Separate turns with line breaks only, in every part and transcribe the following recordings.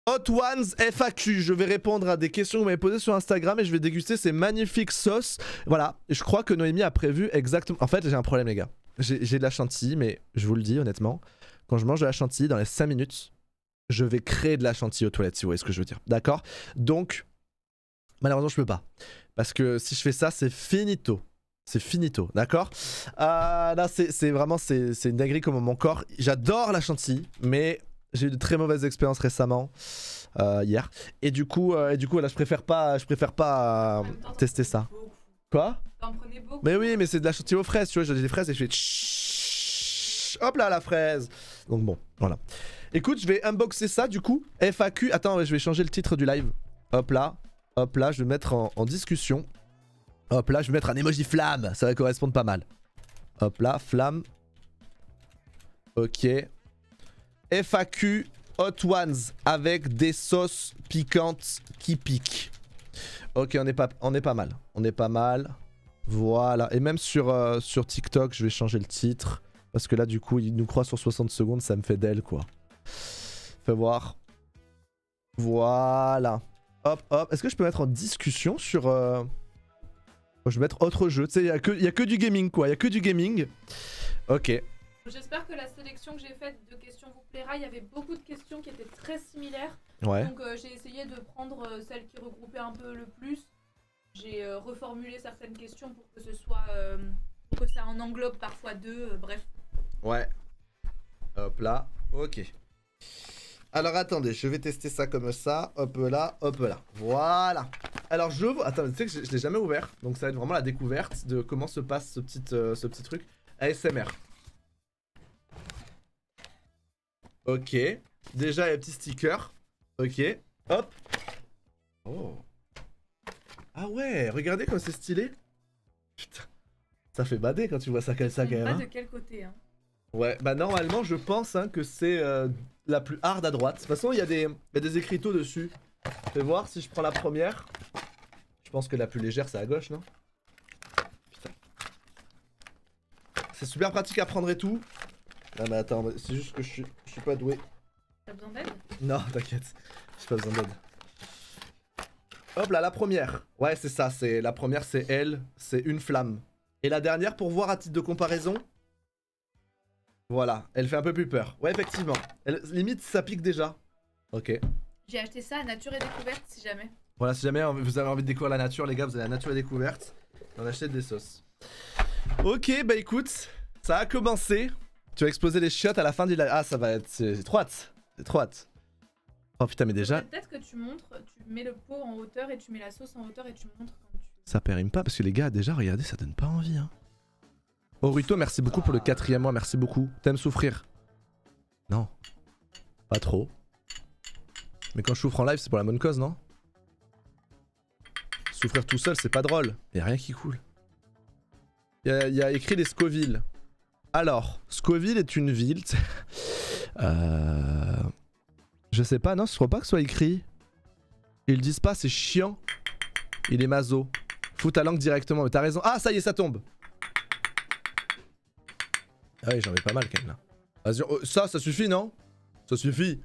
Hot Ones FAQ, je vais répondre à des questions que vous m'avez posées sur Instagram et je vais déguster ces magnifiques sauces. Voilà, et je crois que Noémie a prévu exactement... En fait, j'ai un problème les gars. J'ai de la chantilly, mais je vous le dis honnêtement, quand je mange de la chantilly, dans les 5 minutes, je vais créer de la chantilly aux toilettes, si vous voyez ce que je veux dire. D'accord? Donc, malheureusement, je peux pas. Parce que si je fais ça, c'est finito. C'est finito, d'accord? Là, c'est vraiment, c'est une dinguerie comme mon corps. J'adore la chantilly, mais... J'ai eu de très mauvaises expériences récemment, hier. Et du coup, là, je préfère pas tester ça. Quoi?
T'en prenais beaucoup.
Mais oui, mais c'est de la chantilly aux fraises, tu vois. J'ai des fraises et je fais tchhh, hop là, la fraise. Donc bon, voilà. Écoute, je vais unboxer ça du coup. FAQ. Attends, je vais changer le titre du live. Hop là, je vais mettre en discussion. Hop là, je vais mettre un emoji flamme. Ça va correspondre pas mal. Hop là, flamme. Ok. FAQ Hot Ones avec des sauces piquantes qui piquent. Ok, on est pas mal. On est pas mal. Voilà. Et même sur TikTok, je vais changer le titre. Parce que là, du coup, il nous croit sur 60 secondes, ça me fait d'elle, quoi. Fais voir. Voilà. Hop, hop. Est-ce que je peux mettre en discussion sur... Je vais mettre autre jeu. Tu sais, il y a que du gaming, quoi. Il y a que du gaming. Ok.
J'espère que la sélection que j'ai faite de questions vous plaira. Il y avait beaucoup de questions qui étaient très similaires.
Ouais.
Donc j'ai essayé de prendre celles qui regroupaient un peu le plus. J'ai reformulé certaines questions pour que ce soit... pour que ça en englobe parfois deux. Bref.
Ouais. Hop là. Ok. Alors attendez, je vais tester ça comme ça. Hop là, hop là. Voilà. Alors j'ouvre... Attends, tu sais que je l'ai jamais ouvert. Donc ça va être vraiment la découverte de comment se passe ce petit truc. ASMR. Ok. Déjà, il y a un petit sticker. Ok. Hop. Oh. Ah ouais, regardez comme c'est stylé. Putain. Ça fait bader quand tu vois ça comme ça quand même.
Pas
Hein.
de quel côté, hein.
Ouais, bah normalement, je pense hein, que c'est la plus hard à droite. De toute façon, il y a des écriteaux dessus. Fais voir si je prends la première. Je pense que la plus légère, c'est à gauche, non? Putain. C'est super pratique à prendre et tout. Non mais attends, c'est juste que je suis pas doué.
T'as besoin d'aide?
Non, t'inquiète, j'ai pas besoin d'aide. Hop là, la première. Ouais, c'est ça, la première, c'est elle, c'est une flamme. Et la dernière, pour voir à titre de comparaison. Voilà, elle fait un peu plus peur. Ouais, effectivement. Limite, ça pique déjà. Ok.
J'ai acheté ça à Nature et Découverte si jamais.
Voilà, si jamais vous avez envie de découvrir la nature, les gars, vous avez la nature et découverte. On achète des sauces. Ok, bah écoute, ça a commencé. Tu vas exploser les chiottes à la fin du live. Ah, ça va être... C'est trop hâte. C'est trop hâte. Oh putain, mais déjà...
Peut-être que tu montres, tu mets le pot en hauteur et tu mets la sauce en hauteur et tu montres quand tu...
Ça périme pas parce que les gars, déjà, regardez, ça donne pas envie. Hein. Oruto, merci beaucoup pour le 4e mois, merci beaucoup. T'aimes souffrir? Non. Pas trop. Mais quand je souffre en live, c'est pour la bonne cause, non? Souffrir tout seul, c'est pas drôle. Y'a rien qui coule. Il y a écrit les Scoville. Alors, Scoville est une ville. Je sais pas, non, je crois pas que ce soit écrit. Ils le disent pas, c'est chiant. Il est maso. Fous ta langue directement, mais t'as raison. Ah, ça y est, ça tombe. Ah oui, j'en ai pas mal quand même là. Vas-y, oh, ça suffit, non? Ça suffit.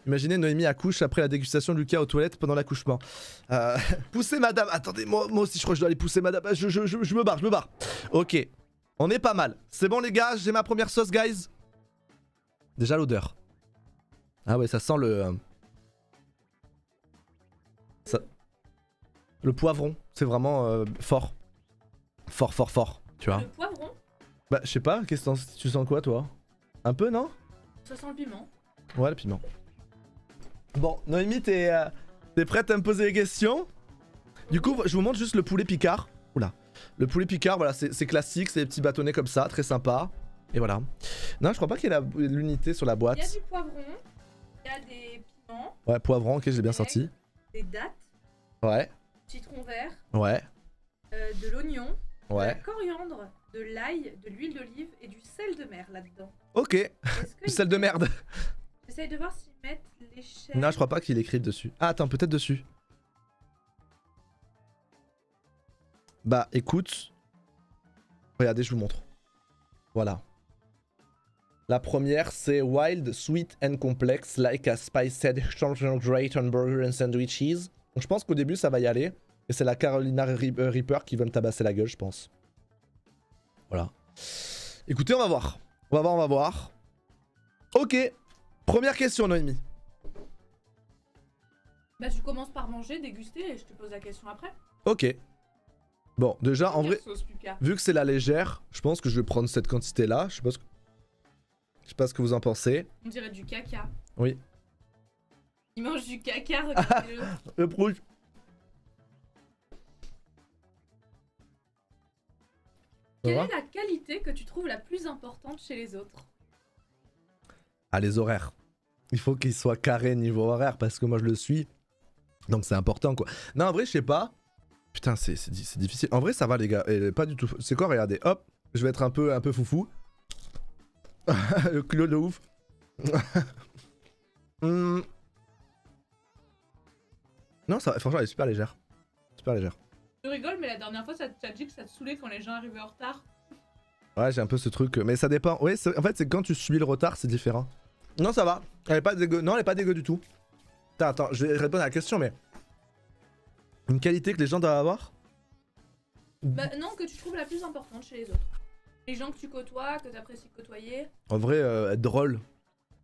Imaginez Noémie accouche après la dégustation de Lucas aux toilettes pendant l'accouchement. Poussez madame. Attendez, moi aussi je crois que je dois aller pousser madame. Je me barre. Ok. On est pas mal. C'est bon les gars, j'ai ma première sauce, guys. Déjà l'odeur. Ah ouais, ça sent le... Le poivron. C'est vraiment fort. Fort. Tu vois.
Le poivron?
Bah, je sais pas, tu sens quoi toi? Un peu, non?
Ça sent le piment.
Ouais, le piment. Bon, Noémie, t'es prête à me poser des questions? Du coup, je vous montre juste le poulet picard. Oula. Le poulet picard, voilà, c'est classique, c'est des petits bâtonnets comme ça, très sympa. Et voilà. Non, je crois pas qu'il y ait l'unité sur la boîte.
Il y a du poivron, il y a des piments.
Ouais, poivron, ok, j'ai bien sorti.
Des dattes.
Ouais.
Citron vert.
Ouais.
De l'oignon.
Ouais.
De la coriandre, de l'ail, de l'huile d'olive et du sel de mer là-dedans.
Ok. Du sel de merde.
J'essaye de voir s'ils mettent l'échelle.
Non, je crois pas qu'il écrit dessus. Ah, attends, peut-être dessus. Bah, écoute. Regardez, je vous montre. Voilà. La première, c'est wild, sweet and complex, like a spiced great on burger and sandwiches. Donc je pense qu'au début, ça va y aller. Et c'est la Carolina Reaper qui va me tabasser la gueule, je pense. Voilà. Écoutez, on va voir. On va voir. Ok. Première question, Noémie.
Bah tu commences par manger, déguster et je te pose la question après.
Ok. Bon, déjà, en vrai,
Sauce, Lucas.
vu que c'est la légère, je pense que je vais prendre cette quantité-là. Je sais pas ce que vous en pensez.
On dirait du caca.
Oui.
Il mange du caca, regardez-le.
Le prout.
Quelle est la qualité que tu trouves la plus importante chez les autres?
Ah, les horaires. Il faut qu'il soit carré niveau horaire parce que moi je le suis. Donc c'est important quoi. Non, en vrai, je sais pas. Putain, c'est difficile. En vrai, ça va les gars. Et pas du tout. C'est quoi, regardez. Hop, je vais être un peu foufou. Le culot de ouf. Non, ça, franchement, elle est super légère. Super légère.
Je rigole, mais la dernière fois, t'as dit que ça te saoulait quand les gens arrivaient en retard.
Ouais, j'ai un peu ce truc. Mais ça dépend. Ouais, en fait, c'est quand tu subis le retard, c'est différent. Non, ça va. Elle est pas dégueu. Non, elle est pas dégueu du tout. Attends, je vais répondre à la question, mais. Une qualité que les gens doivent avoir?
Bah non, que tu trouves la plus importante chez les autres. Les gens que tu côtoies, que t'apprécies côtoyer.
En vrai, être drôle.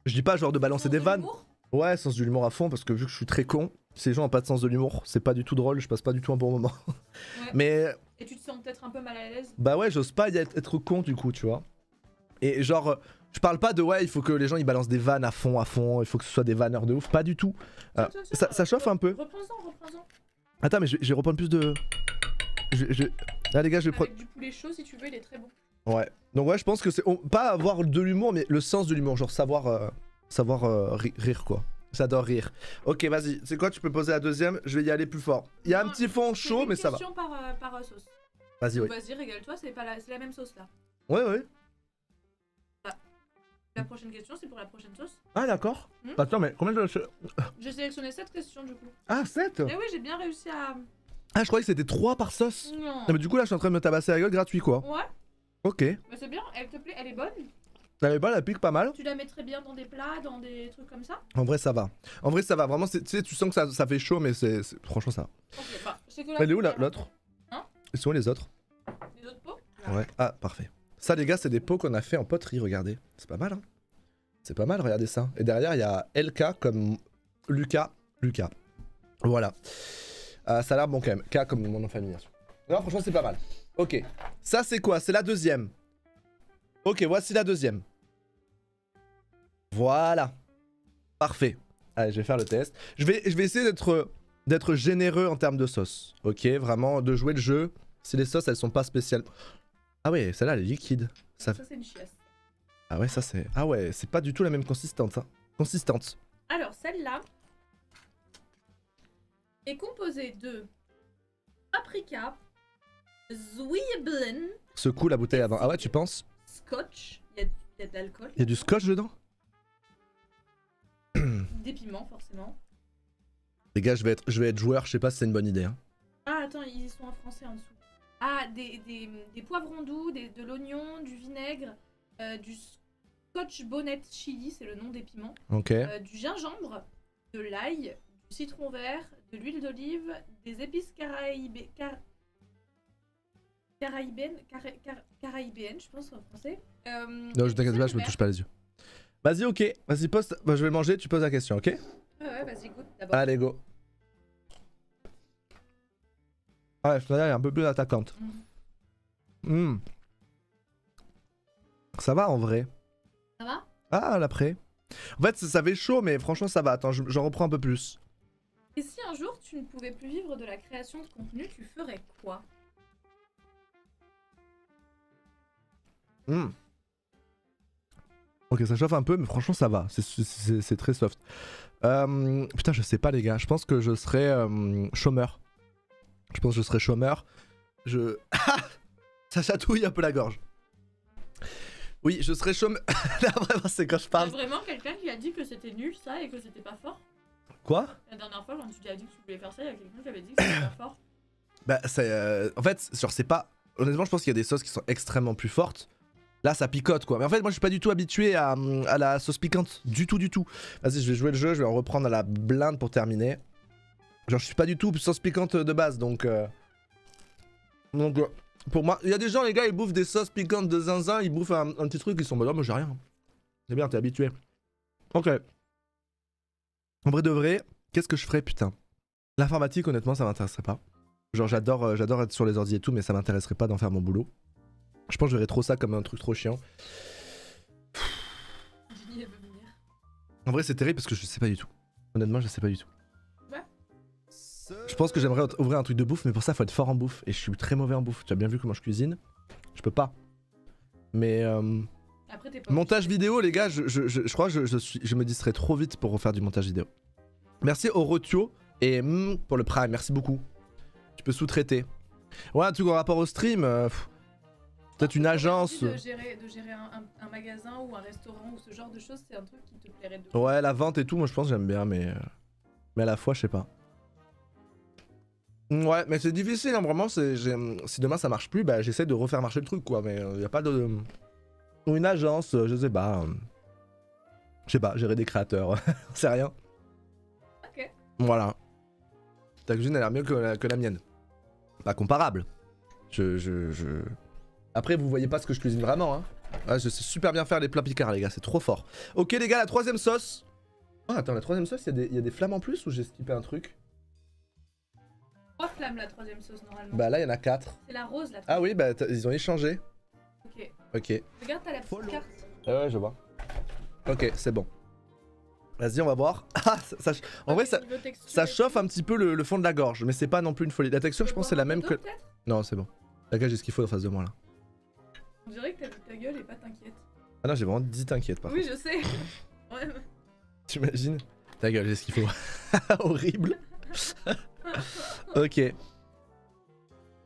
Je dis pas genre de balancer
Sens
des
de
vannes.
l'humour.
Ouais, sens de l'humour à fond, parce que vu que je suis très con, si les gens ont pas de sens de l'humour, c'est pas du tout drôle, je passe pas du tout un bon moment.
Ouais.
Mais
Et tu te sens peut-être un peu mal à l'aise.
bah ouais, j'ose pas être con du coup, tu vois. Et genre, je parle pas de ouais, il faut que les gens ils balancent des vannes à fond, il faut que ce soit des vanneurs de ouf, pas du tout. Ça chauffe un peu.
Reprends-en.
Attends, mais je vais reprendre plus de. Là les gars, je vais prendre.
Avec du poulet chaud, si tu veux, il est très bon.
Ouais. Donc ouais, je pense que c'est pas avoir de l'humour, mais le sens de l'humour, genre savoir rire quoi. J'adore rire. Ok, vas-y. C'est quoi? Tu peux poser la deuxième. Je vais y aller plus fort. Il y a un
Non,
petit fond
c'est
chaud,
une
mais ça va.
question par sauce.
Vas-y, oui.
Vas-y, régale-toi, c'est la même sauce là.
Ouais.
La prochaine question, c'est pour la prochaine sauce.
Ah d'accord.
Hmm.
Attends, mais combien de...
J'ai sélectionné 7 questions du coup.
Ah, 7.
Et oui, j'ai bien réussi à.
Ah, je croyais que c'était 3 par sauce.
Non.
Non, mais du coup, là, je suis en train de me tabasser la gueule gratuit, quoi.
Ouais,
Ok.
mais c'est bien, elle te plaît, elle est bonne.
T'avais pas, la pique pas mal.
Tu la mettrais bien dans des plats, dans des trucs comme ça.
En vrai, ça va. En vrai, ça va. Vraiment, tu sais, tu sens que ça fait chaud, mais franchement, ça va.
Ok, bah, c'est que la
Elle est où
première.
l'autre?
Hein?
Ils sont où les autres?
Les autres pots?
Ouais. Ah, parfait. Ça, les gars, c'est des pots qu'on a fait en poterie, regardez. C'est pas mal, hein. C'est pas mal, regardez ça. Et derrière, il y a LK comme Lucas. Voilà. Ça a l'air bon quand même. K comme mon nom de famille, bien sûr. Non, franchement, c'est pas mal. Ok. Ça, c'est quoi? C'est la deuxième. Ok, voici la deuxième. Voilà. Parfait. Allez, je vais faire le test. Je vais essayer d'être généreux en termes de sauce. Ok, vraiment, de jouer le jeu. Si les sauces, elles sont pas spéciales. Ah ouais, celle-là, elle est liquide.
Ça, c'est une chiasse.
Ah ouais, ça c'est... Ah ouais, c'est pas du tout la même consistance. Hein. Consistance.
Alors, celle-là est composée de paprika, zwiebeln,
Secoue la bouteille avant. Ah ouais, tu penses?
scotch, il y a de l'alcool,
Il y a du scotch dedans?
des piments forcément.
Les gars, je vais être joueur, je sais pas si c'est une bonne idée. Hein.
Ah, attends, ils sont en français en dessous. Ah, des poivrons doux, de l'oignon, du vinaigre, du scotch bonnet chili, c'est le nom des piments,
Ok.
du gingembre, de l'ail, du citron vert, de l'huile d'olive, des épices caraïbéennes, je pense en français.
Non, je t'inquiète pas, je me touche pas les yeux. Vas-y, ok. Vas-y, pose. Bah, je vais manger, tu poses la question, ok?
Ouais, vas-y, goûte d'abord.
Allez, go. Ouais, celle-là, elle est un peu plus attaquante. Ça va en vrai.
Ça va?
Ah, l'après. En fait, ça fait chaud, mais franchement, ça va. Attends, j'en reprends un peu plus.
Et si un jour tu ne pouvais plus vivre de la création de contenu, tu ferais quoi?
Ok, ça chauffe un peu, mais franchement, ça va. C'est très soft. Putain, je sais pas, les gars. Je pense que je serais chômeur. Je pense que je serais chômeur. Ça chatouille un peu la gorge. Oui, je serais chômeur. Là, vraiment, c'est quand je
Il y a
parle.
vraiment quelqu'un qui a dit que c'était nul ça et que c'était pas fort?
Quoi?
La dernière fois, quand tu t'as dit que tu voulais faire ça, il y a quelqu'un qui avait dit que c'était pas fort.
Bah, c'est. En fait, genre, c'est pas. Honnêtement, je pense qu'il y a des sauces qui sont extrêmement plus fortes. Là ça picote quoi. Mais en fait moi je suis pas du tout habitué à la sauce piquante. Du tout. Vas-y je vais jouer le jeu, je vais en reprendre à la blinde pour terminer. Genre je suis pas du tout sauce piquante de base donc... pour moi, il y a des gens les gars ils bouffent des sauces piquantes de zinzin, ils bouffent un petit truc, ils sont bah non moi j'ai rien. C'est bien, t'es habitué. Ok. En vrai de vrai, qu'est-ce que je ferais putain? L'informatique honnêtement ça m'intéresserait pas. Genre j'adore être sur les ordi et tout mais ça m'intéresserait pas d'en faire mon boulot. Je pense que je verrais trop ça comme un truc trop chiant.
Jenny, elle veut venir.
En vrai c'est terrible parce que je sais pas du tout. Honnêtement je sais pas du tout.
Ouais.
Je pense que j'aimerais ouvrir un truc de bouffe mais pour ça faut être fort en bouffe. Et je suis très mauvais en bouffe. Tu as bien vu comment je cuisine. Je peux pas. Mais
Après, t'es pas
montage vidéo les gars, je crois que je me distrais trop vite pour refaire du montage vidéo. Merci Orotio et pour le Prime, merci beaucoup. Tu peux sous-traiter. Ouais un truc en rapport au stream. Peut-être une agence.
De gérer un magasin ou un restaurant ou ce genre de choses, c'est un truc qui te plairait de...
Ouais, la vente et tout, moi je pense que j'aime bien, mais à la fois, je sais pas. Ouais, mais c'est difficile, hein, vraiment. Si demain ça marche plus, bah j'essaie de refaire marcher le truc, quoi. Mais y a pas de. Ou une agence, je sais pas. Je sais pas, gérer des créateurs, c'est rien.
Ok.
Voilà. Ta cuisine a l'air mieux que la mienne. Pas comparable. Après, vous voyez pas ce que je cuisine vraiment, hein. Ouais, je sais super bien faire les plats picards, les gars, c'est trop fort. Ok, les gars, la troisième sauce. Oh, attends, la troisième sauce, il y a des flammes en plus ou j'ai skippé un truc?
3 flammes la troisième sauce normalement.
Bah là, il y en a 4.
C'est la rose la troisième.
Ah oui, bah ils ont échangé.
Ok.
Ok.
Regarde, t'as la petite carte.
Ouais, je vois. Ok, c'est bon. Vas-y, on va voir. Ah, en vrai, ça chauffe un petit peu le fond de la gorge, mais c'est pas non plus une folie. La texture, je pense, c'est la même que. Non, c'est bon. La gars, j'ai ce qu'il faut en face de moi là.
On dirait que ta gueule et pas t'inquiète.
Ah non, j'ai vraiment dit t'inquiète par
Oui, je sais. Ouais.
T'imagines? Ta gueule, j'ai ce qu'il faut. Horrible. Ok.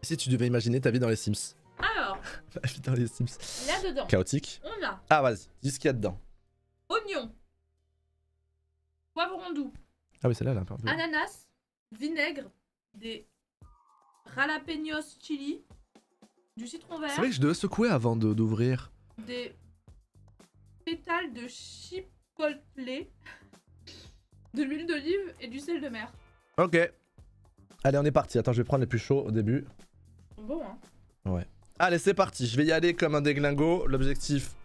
Si tu devais imaginer ta vie dans les Sims.
Alors,
Ma vie dans les Sims.
là-dedans,
Chaotique.
on a
Ah, vas-y, dis ce qu'il y a dedans.
oignon, poivron doux,
Ah oui, celle-là, elle est un peu.
ananas, vinaigre, des jalapenos chili, du citron vert,
C'est vrai que je devais secouer avant d'ouvrir.
des pétales de chipotle, de l'huile d'olive et du sel de mer.
Ok. Allez, on est parti. Attends, je vais prendre les plus chauds au début.
Bon, hein.
Ouais. Allez, c'est parti. Je vais y aller comme un déglingo. L'objectif,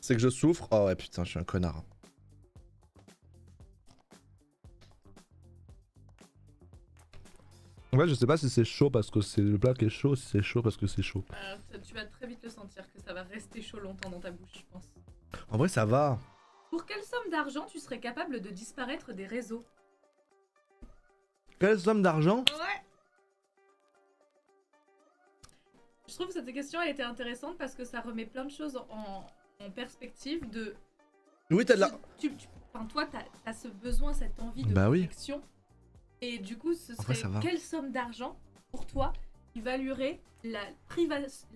c'est que je souffre. Oh ouais, putain, je suis un connard. Ouais, je sais pas si c'est chaud parce que c'est le plat qui est chaud, si c'est chaud parce que c'est chaud.
Tu vas très vite le sentir que ça va rester chaud longtemps dans ta bouche, je pense.
En vrai, ça va.
Pour quelle somme d'argent tu serais capable de disparaître des réseaux?
Quelle somme d'argent?
Ouais. Je trouve que cette question elle était intéressante parce que ça remet plein de choses en perspective de...
Oui, t'as de la...
Enfin, toi, t'as ce besoin, cette envie de
Bah oui.
connexion. Et du coup, ce
En vrai,
serait
ça va.
quelle somme d'argent pour toi qui valuerait la privation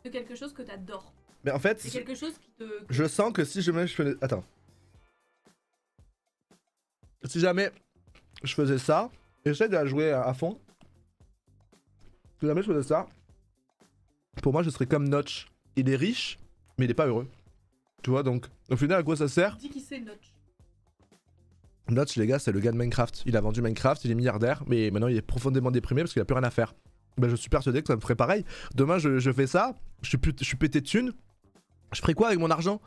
de quelque chose que t'adores?
Mais en fait,
C'est quelque chose qui te...
je sens que si je faisais... Attends. Si jamais je faisais ça, j'essaie de la jouer à fond. Si jamais je faisais ça, pour moi je serais comme Notch. Il est riche, mais il est pas heureux. Tu vois, donc au final à quoi ça sert?
Dis qui c'est Notch.
Notch, les gars, c'est le gars de Minecraft. Il a vendu Minecraft, il est milliardaire, mais maintenant il est profondément déprimé parce qu'il a plus rien à faire. Ben, je suis persuadé que ça me ferait pareil. Demain je fais ça, je suis pété de thunes. Je ferais quoi avec mon argent?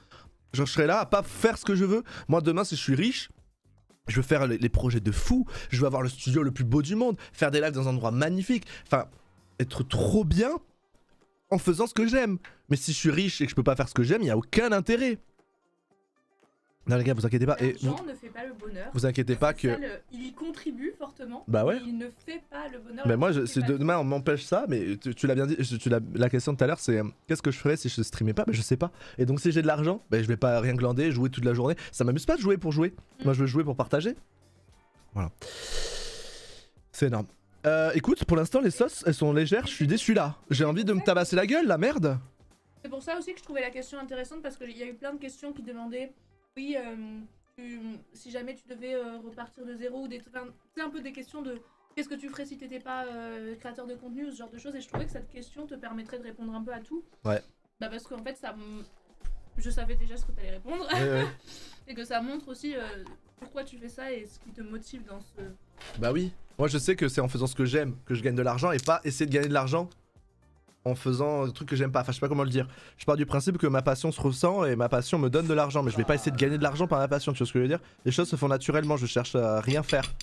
Genre je serais là à pas faire ce que je veux. Moi demain si je suis riche, je veux faire les projets de fou, je veux avoir le studio le plus beau du monde, faire des lives dans un endroit magnifique, enfin, être trop bien en faisant ce que j'aime. Mais si je suis riche et que je peux pas faire ce que j'aime, il n'y a aucun intérêt. Non les gars, vous inquiétez pas.
L'argent ne fait pas le bonheur.
Vous inquiétez pas que...
Il y contribue fortement.
Bah ouais.
Mais il ne fait pas le bonheur.
Mais moi, si demain on m'empêche ça, mais tu l'as bien dit, la question de tout à l'heure c'est qu'est-ce que je ferais si je streamais pas? Bah je sais pas. Et donc si j'ai de l'argent, bah je vais pas rien glander, jouer toute la journée. Ça m'amuse pas de jouer pour jouer. Moi je veux jouer pour partager. Voilà. C'est énorme. Écoute, pour l'instant les sauces elles sont légères, je suis déçu là. J'ai envie de me tabasser la gueule, la merde.
C'est pour ça aussi que je trouvais la question intéressante parce qu'il y a eu plein de questions qui demandaient oui, si jamais tu devais repartir de zéro ou des... Enfin, c'est un peu des questions de qu'est-ce que tu ferais si t'étais pas créateur de contenu ou ce genre de choses, et je trouvais que cette question te permettrait de répondre un peu à tout.
Ouais.
Bah parce qu'en fait je savais déjà ce que t'allais répondre.
Ouais.
Et que ça montre aussi pourquoi tu fais ça et ce qui te motive dans ce...
Bah oui. Moi je sais que c'est en faisant ce que j'aime que je gagne de l'argent et pas essayer de gagner de l'argent en faisant des trucs que j'aime pas. Enfin je sais pas comment le dire. Je pars du principe que ma passion se ressent et ma passion me donne de l'argent, mais je vais pas essayer de gagner de l'argent par ma passion, tu vois ce que je veux dire? Les choses se font naturellement, je cherche à rien faire.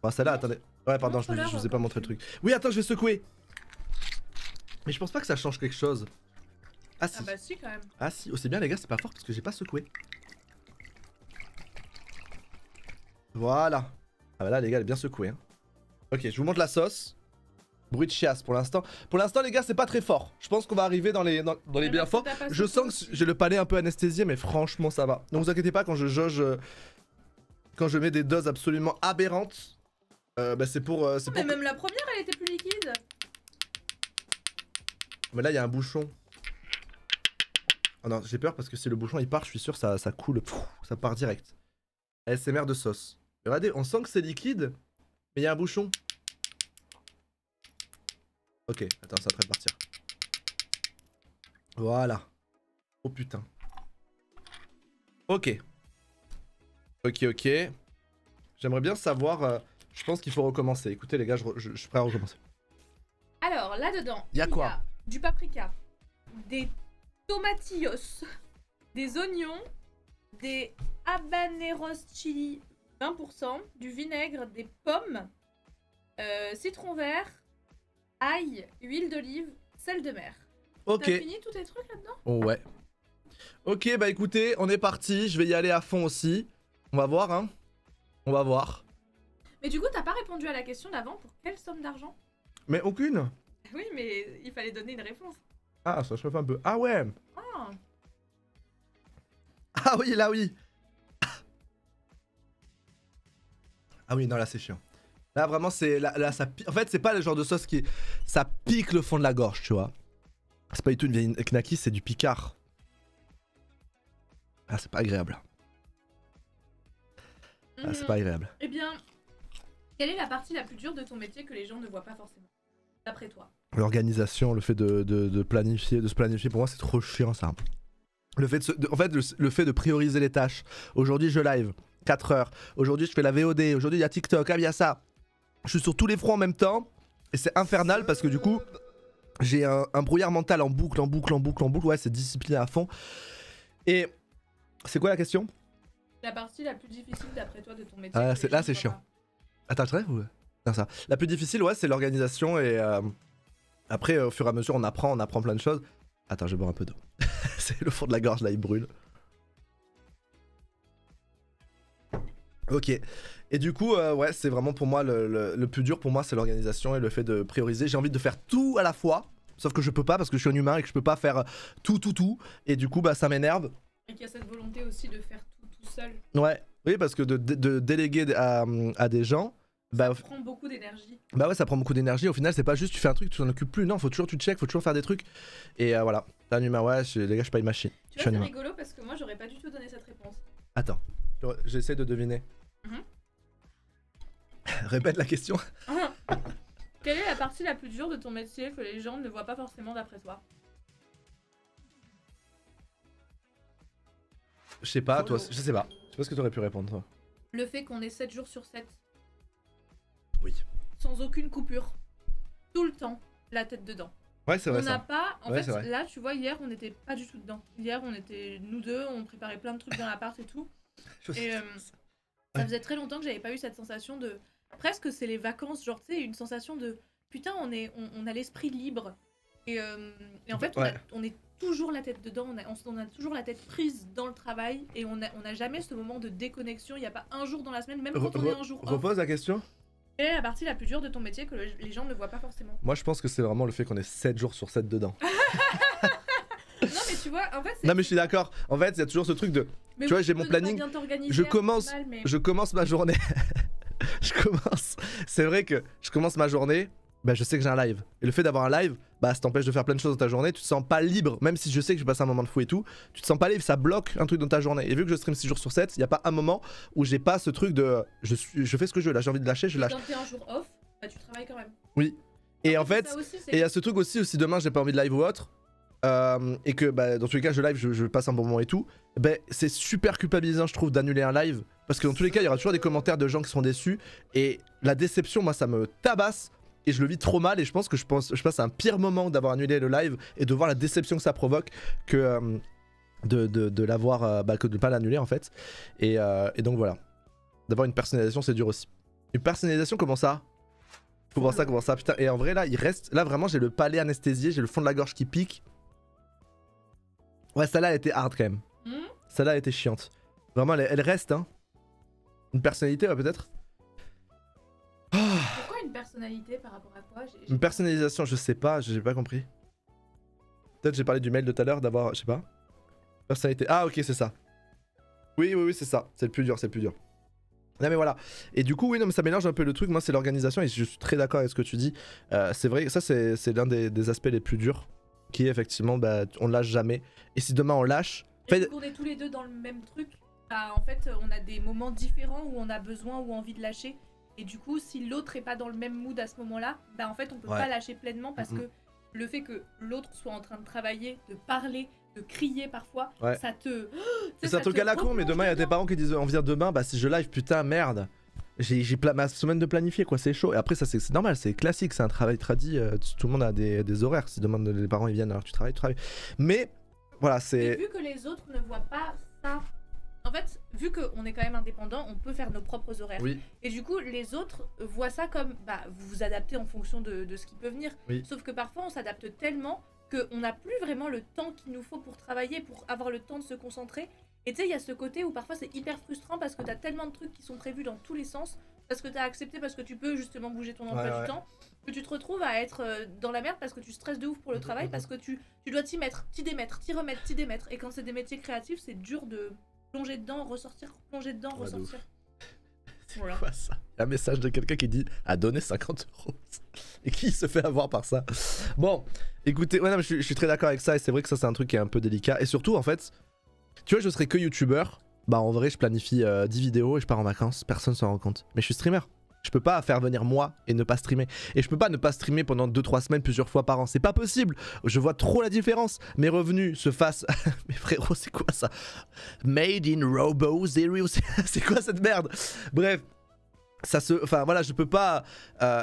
Bon celle-là, attendez. Ouais pardon, je vous ai pas montré le truc. Oui attends, je vais secouer. Mais je pense pas que ça change quelque chose. Ah si.
Ah bah si quand même.
Ah si, oh c'est bien les gars, c'est pas fort parce que j'ai pas secoué. Voilà. Ah bah là les gars, elle est bien secouée hein. Ok, je vous montre la sauce. Bruit de chiasse pour l'instant. Pour l'instant les gars, c'est pas très fort. Je pense qu'on va arriver dans les bien forts. Je sens que j'ai le palais un peu anesthésié, mais franchement ça va. Ne vous inquiétez pas quand je jauge... Quand je mets des doses absolument aberrantes. Bah c'est pour...
mais même la première elle était plus liquide.
Mais là il y a un bouchon. Oh non, j'ai peur parce que si le bouchon il part, je suis sûr ça coule. Pfff, ça part direct. ASMR de sauce. Regardez, on sent que c'est liquide, mais il y a un bouchon. Ok, attends, ça est en train de partir. Voilà. Oh putain. Ok. Ok. J'aimerais bien savoir... je pense qu'il faut recommencer. Écoutez les gars, je suis prêt à recommencer.
Alors là-dedans,
il y a quoi?
Du paprika, des tomatillos, des oignons, des habaneros chili 20%, du vinaigre, des pommes, citron vert, ail, huile d'olive, sel de mer.
Ok.
T'as fini tous tes trucs là-dedans?
Oh ouais. Ok, bah écoutez, on est parti. Je vais y aller à fond aussi. On va voir, hein. On va voir.
Mais du coup, t'as pas répondu à la question d'avant pour quelle somme d'argent?
Mais aucune.
Oui, mais il fallait donner une réponse.
Ah, ça chauffe un peu. Ah ouais.
Ah.
Ah oui, là oui. Ah oui, non, là c'est chiant. Là vraiment, c'est... Là, ça pique. En fait, c'est pas le genre de sauce qui... Ça pique le fond de la gorge, tu vois. C'est pas du tout une vieille knacky, c'est du picard. Ah, c'est pas agréable. Ah, c'est pas agréable.
Eh bien, quelle est la partie la plus dure de ton métier que les gens ne voient pas forcément, d'après toi?
L'organisation, le fait de planifier, de se planifier, pour moi c'est trop chiant ça. Le fait en fait, le fait de prioriser les tâches. Aujourd'hui je live, 4 heures. Aujourd'hui je fais la VOD, aujourd'hui il y a TikTok, ah il y a ça. Je suis sur tous les fronts en même temps. Et c'est infernal parce que du coup, j'ai un brouillard mental en boucle. Ouais, c'est discipliné à fond. Et c'est quoi la question?
La partie la plus difficile d'après toi de ton métier.
Ah, là c'est chiant. Attends, je rêve ou... Non, ça. La plus difficile, ouais, c'est l'organisation et après, au fur et à mesure, on apprend plein de choses. Attends, je vais boire un peu d'eau. C'est le fond de la gorge, là, il brûle. Ok. Et du coup, ouais, c'est vraiment pour moi le plus dur pour moi, c'est l'organisation et le fait de prioriser. J'ai envie de faire tout à la fois, sauf que je peux pas parce que je suis un humain et que je peux pas faire tout. Et du coup, bah, ça m'énerve.
Et qu'il y a cette volonté aussi de faire tout seul.
Ouais, oui, parce que de déléguer à des gens.
Ça prend beaucoup d'énergie.
Bah ouais, ça prend beaucoup d'énergie. Au final, c'est pas juste tu fais un truc, tu t'en occupes plus. Non, faut toujours tu check, faut toujours faire des trucs. Et voilà. T'es un humain, ouais, les gars, je suis pas une machine.
Tu vois, c'est rigolo parce que moi, j'aurais pas du tout donné cette réponse.
Attends, j'essaie de deviner. Répète la question.
Quelle est la partie la plus dure de ton métier que les gens ne voient pas forcément d'après toi?
Je sais pas, toi, je sais pas. Je sais pas ce que t'aurais pu répondre, toi.
Le fait qu'on est 7 jours sur 7.
Oui.
Sans aucune coupure. Tout le temps, la tête dedans.
Ouais, c'est vrai.
On n'a pas. En
ouais,
fait, là, tu vois, hier, on n'était pas du tout dedans. Hier, on était nous deux, on préparait plein de trucs dans l'appart et tout. Et ça faisait très longtemps que j'avais pas eu cette sensation de. Presque, c'est les vacances, genre, tu sais, une sensation de. Putain, on a l'esprit libre. Et en fait, on est toujours la tête dedans, on a toujours la tête prise dans le travail et on a jamais ce moment de déconnexion. Il n'y a pas un jour dans la semaine, même quand on est un jour off.
Repose la question.
Quelle est la partie la plus dure de ton métier que les gens ne voient pas forcément?
Moi, je pense que c'est vraiment le fait qu'on est 7 jours sur 7 dedans.
Non, mais tu vois, en fait.
Non, mais je suis d'accord. En fait, il y a toujours ce truc de.
Mais
tu vois, j'ai mon planning. Je commence ma journée. C'est vrai que je commence ma journée. bah je sais que j'ai un live. Et le fait d'avoir un live, bah ça t'empêche de faire plein de choses dans ta journée, tu te sens pas libre, même si je sais que je passe un moment de fou et tout, tu te sens pas libre, ça bloque un truc dans ta journée. Et vu que je stream 6 jours sur 7, il y a pas un moment où j'ai pas ce truc de je fais ce que je veux, là j'ai envie de lâcher, je lâche.
Quand t'es un jour off, bah tu travailles quand même.
Oui. Et en fait,
Ça aussi,
et il y a ce truc aussi, si demain j'ai pas envie de live ou autre, et que bah, dans tous les cas je live, je passe un bon moment et tout, bah, c'est super culpabilisant je trouve d'annuler un live, parce que dans tous les cas il y aura toujours des commentaires de gens qui seront déçus, et la déception moi ça me tabasse, et je le vis trop mal, et je pense que je passe un pire moment d'avoir annulé le live, et de voir la déception que ça provoque, que de l'avoir, bah, que de pas l'annuler en fait, et donc voilà. D'avoir une personnalisation c'est dur aussi. Une personnalisation comment ça? Comment ça, putain. Et en vrai là il reste, là vraiment j'ai le palais anesthésié, j'ai le fond de la gorge qui pique. Ouais, celle-là elle était hard quand même. Celle-là elle était chiante. Vraiment elle reste hein. Une personnalité ouais peut-être.
Pourquoi une personnalité par rapport à quoi?
Une personnalisation je sais pas, j'ai pas compris. Peut-être j'ai parlé du mail de tout à l'heure d'avoir, je sais pas. Personnalité, ah ok c'est ça. Oui c'est ça, c'est le plus dur, c'est le plus dur. Non mais voilà, et du coup oui non mais ça mélange un peu le truc, moi c'est l'organisation et je suis très d'accord avec ce que tu dis. C'est vrai, ça c'est l'un des aspects les plus durs, qui est effectivement bah on lâche jamais. Et si demain on lâche...
Et on est tous les deux dans le même truc, bah en fait on a des moments différents où on a besoin ou envie de lâcher. Et du coup si l'autre est pas dans le même mood à ce moment-là, bah en fait on peut pas lâcher pleinement parce que le fait que l'autre soit en train de travailler, de parler, de crier parfois, ça te...
C'est un truc à la con, mais demain il y a tes parents qui disent on vient demain, bah si je live putain merde. J'ai ma semaine de planifier quoi, c'est chaud. Et après ça c'est normal, c'est classique, c'est un travail tradit, tout le monde a des horaires. Si demain les parents ils viennent alors que tu travailles. Mais voilà c'est...
Vu que les autres ne voient pas ça... En fait, vu qu'on est quand même indépendant, on peut faire nos propres horaires.
Oui.
Et du coup, les autres voient ça comme, bah, vous vous adaptez en fonction de ce qui peut venir.
Oui.
Sauf que parfois, on s'adapte tellement qu'on n'a plus vraiment le temps qu'il nous faut pour travailler, pour avoir le temps de se concentrer. Et tu sais, il y a ce côté où parfois c'est hyper frustrant parce que t'as tellement de trucs qui sont prévus dans tous les sens, parce que t'as accepté, parce que tu peux justement bouger ton emploi du temps, que tu te retrouves à être dans la merde parce que tu stresses de ouf pour le travail, parce que tu dois t'y mettre, t'y démettre, t'y remettre, t'y démettre. Et quand c'est des métiers créatifs, c'est dur de... plonger dedans, ressortir, plonger dedans, ressortir. Voilà.
Quoi ça? Un message de quelqu'un qui dit à donner 50 € et qui se fait avoir par ça. Bon, écoutez, ouais, non, je suis très d'accord avec ça et c'est vrai que ça c'est un truc qui est un peu délicat. Et surtout en fait, tu vois, je serais que youtubeur, bah en vrai je planifie 10 vidéos et je pars en vacances, personne s'en rend compte. Mais je suis streamer. Je peux pas faire venir moi et ne pas streamer. Et je peux pas ne pas streamer pendant 2-3 semaines plusieurs fois par an. C'est pas possible. Je vois trop la différence. Mes revenus se fassent... Mais frérot, c'est quoi ça? Made in Robo Zero. C'est quoi cette merde? Bref. Ça se... Enfin voilà, je peux pas...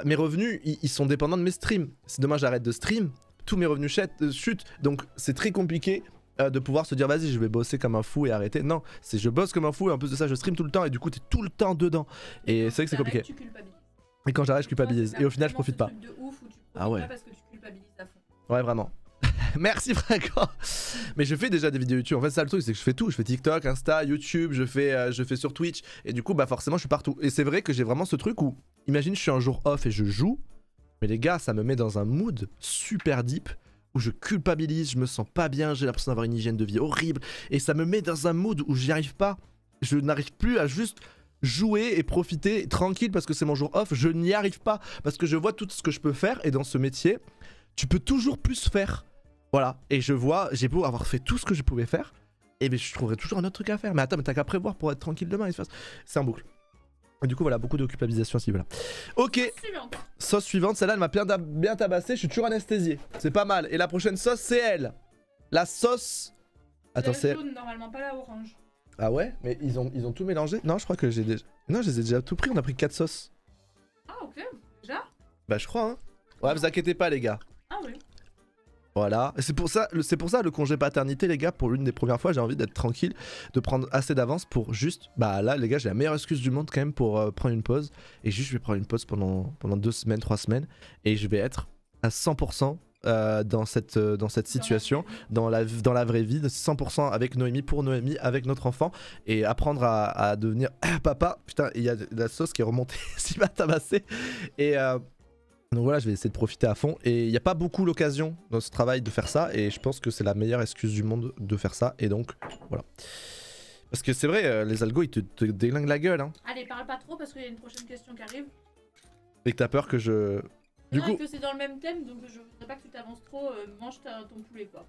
mes revenus, ils sont dépendants de mes streams. Si demain j'arrête de stream, tous mes revenus chutent. Donc c'est très compliqué de pouvoir se dire vas-y je vais bosser comme un fou et arrêter. Non, c'est je bosse comme un fou et en plus de ça je stream tout le temps et du coup t'es tout le temps dedans. Et c'est vrai que c'est compliqué. Et quand j'arrête je culpabilise. Et au final je profite pas. Ah ouais.
Parce que tu culpabilises à fond.
Ouais vraiment. Merci Franco. Mais je fais déjà des vidéos YouTube. En fait ça le truc c'est que je fais tout. Je fais TikTok, Insta, YouTube, je fais sur Twitch. Et du coup bah forcément je suis partout. Et c'est vrai que j'ai vraiment ce truc où imagine je suis un jour off et je joue. Mais les gars ça me met dans un mood super deep. Où je culpabilise, je me sens pas bien, j'ai l'impression d'avoir une hygiène de vie horrible. Et ça me met dans un mood où j'y arrive pas. Je n'arrive plus à juste jouer et profiter tranquille parce que c'est mon jour off. Je n'y arrive pas parce que je vois tout ce que je peux faire. Et dans ce métier, tu peux toujours plus faire. Voilà. Et je vois, j'ai beau avoir fait tout ce que je pouvais faire. Et bien je trouverai toujours un autre truc à faire. Mais attends, mais t'as qu'à prévoir pour être tranquille demain. C'est en boucle. Et du coup voilà, beaucoup d'occupabilisation à ce niveau-là. Ok, sauce suivante, celle-là elle m'a bien tabassé, je suis toujours anesthésié. C'est pas mal. Et la prochaine sauce c'est elle. La sauce... Attends, c'est...
normalement pas la orange.
Ah ouais? Mais ils ont tout mélangé? Non, je crois que j'ai déjà... Non, je les ai déjà tout pris, on a pris 4 sauces.
Ah ok, déjà?
Bah je crois hein. Ouais, vous inquiétez pas les gars.
Ah oui.
Voilà, c'est pour ça le congé paternité les gars, pour l'une des premières fois j'ai envie d'être tranquille, de prendre assez d'avance pour juste, bah là les gars j'ai la meilleure excuse du monde quand même pour prendre une pause, et juste je vais prendre une pause pendant 2 semaines, 3 semaines, et je vais être à 100% dans cette situation, dans la vraie vie, 100% avec Noémie, pour Noémie, avec notre enfant, et apprendre à devenir papa. Putain, il y a de la sauce qui est remontée, si m'a tabassé, et... Donc voilà, je vais essayer de profiter à fond. Et il n'y a pas beaucoup l'occasion dans ce travail de faire ça. Et je pense que c'est la meilleure excuse du monde de faire ça. Et donc, voilà. Parce que c'est vrai, les algos, ils te déglinguent la gueule. Hein.
Allez, parle pas trop parce qu'il y a une prochaine question qui arrive.
Et que t'as peur que je... Du
Non,
coup,
et que c'est dans le même thème, donc je voudrais pas que tu t'avances trop, mange ton poulet quoi.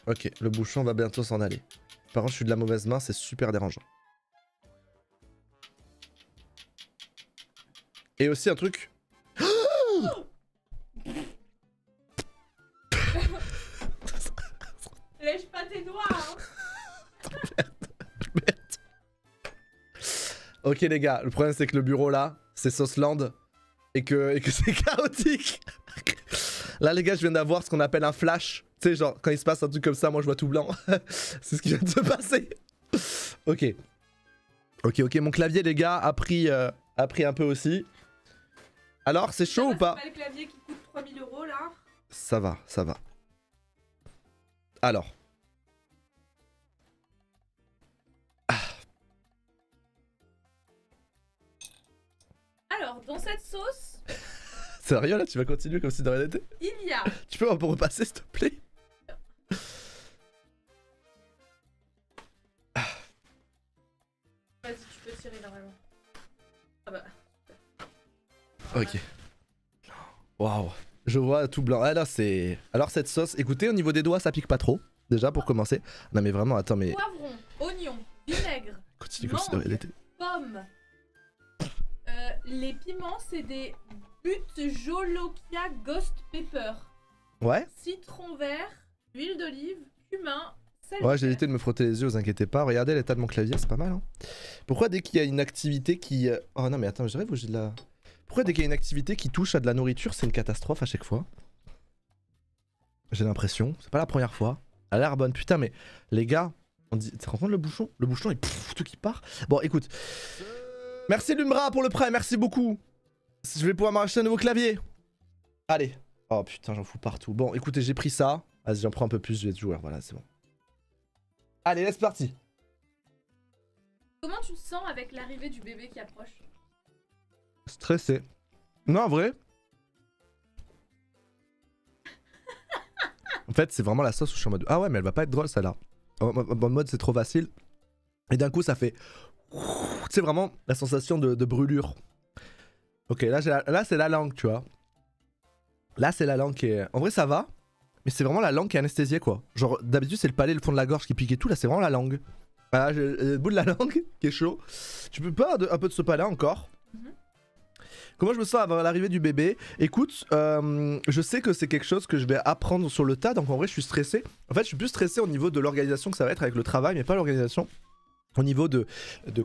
ok, le bouchon va bientôt s'en aller. Par contre, je suis de la mauvaise main, c'est super dérangeant. Et aussi un truc.
Lèche pas tes doigts hein.
Ok les gars, le problème c'est que le bureau là, c'est Sauceland et que c'est chaotique. Là les gars, je viens d'avoir ce qu'on appelle un flash. Tu sais, genre quand il se passe un truc comme ça, moi je vois tout blanc. C'est ce qui vient de se passer. Ok. Ok, mon clavier les gars a pris un peu aussi. Alors, c'est chaud ou pas?
C'est pas le clavier qui coûte 3000 € là.
Ça va, ça va. Alors.
Alors, dans cette sauce,
Sérieux là, tu vas continuer comme si de rien n'était?
il y a
Tu peux repasser s'il te plaît?
Vas-y, tu peux tirer normalement. Ah bah.
Ok. Waouh. Je vois tout blanc. Ah là c'est... Alors cette sauce, écoutez, au niveau des doigts ça pique pas trop. Déjà pour commencer. Non mais vraiment, attends mais...
Poivron, oignon, vinaigre,
Continue comme si de rien n'était.
pommes. Les piments, c'est des Butjolokia Ghost Pepper.
Ouais?
Citron vert, huile d'olive, cumin, sel.
Ouais, j'ai
vert.
évité de me frotter les yeux, vous inquiétez pas. Regardez l'état de mon clavier, c'est pas mal hein. Pourquoi dès qu'il y a une activité qui... Oh non mais attends, je rêve ou j'ai de la... Pourquoi dès qu'il y a une activité qui touche à de la nourriture, c'est une catastrophe à chaque fois? J'ai l'impression, c'est pas la première fois. Elle a l'air bonne, putain mais... Les gars, on dit... Tu te rends compte le bouchon? Le bouchon il... tout qui part. Bon écoute... Merci Lumbra pour le prêt, merci beaucoup. Je vais pouvoir m'acheter un nouveau clavier. Allez. Oh putain, j'en fous partout. Bon, écoutez, j'ai pris ça. Vas-y, j'en prends un peu plus, je vais être joueur. Voilà, c'est bon. Allez, laisse parti.
Comment tu te sens avec l'arrivée du bébé qui approche?
Stressé. Non, en vrai. En fait, c'est vraiment la sauce où je suis en mode... Ah ouais, mais elle va pas être drôle, celle-là. En mode, c'est trop facile. Et d'un coup, ça fait... C'est vraiment la sensation de brûlure. Ok, là c'est la langue, tu vois. Là, c'est la langue qui est... En vrai, ça va. Mais c'est vraiment la langue qui est anesthésiée, quoi. Genre, d'habitude, c'est le palais, le fond de la gorge qui pique et tout. Là, c'est vraiment la langue. Voilà, j'ai le bout de la langue qui est chaud. Tu peux pas un peu de ce palais encore? Comment je me sens avant l'arrivée du bébé? Écoute, je sais que c'est quelque chose que je vais apprendre sur le tas. Donc, en vrai, je suis stressé. En fait, je suis plus stressé au niveau de l'organisation que ça va être avec le travail, mais pas l'organisation. Au niveau de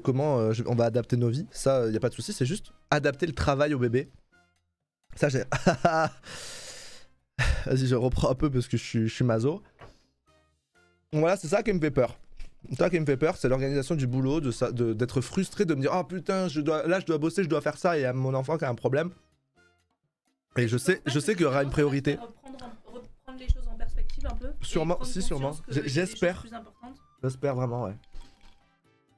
comment on va adapter nos vies, ça, y a pas de souci, c'est juste adapter le travail au bébé. Ça, j'ai... Vas-y, je reprends un peu parce que je suis maso. Voilà, c'est ça qui me fait peur. Ça qui me fait peur, c'est l'organisation du boulot, d'être frustré, de me dire « Oh putain, là je dois bosser, je dois faire ça, et il y a mon enfant qui a un problème. » Et je sais qu'il y aura une priorité.
Reprendre les choses en perspective un peu.
Sûrement, si, sûrement. J'espère. J'espère vraiment, ouais.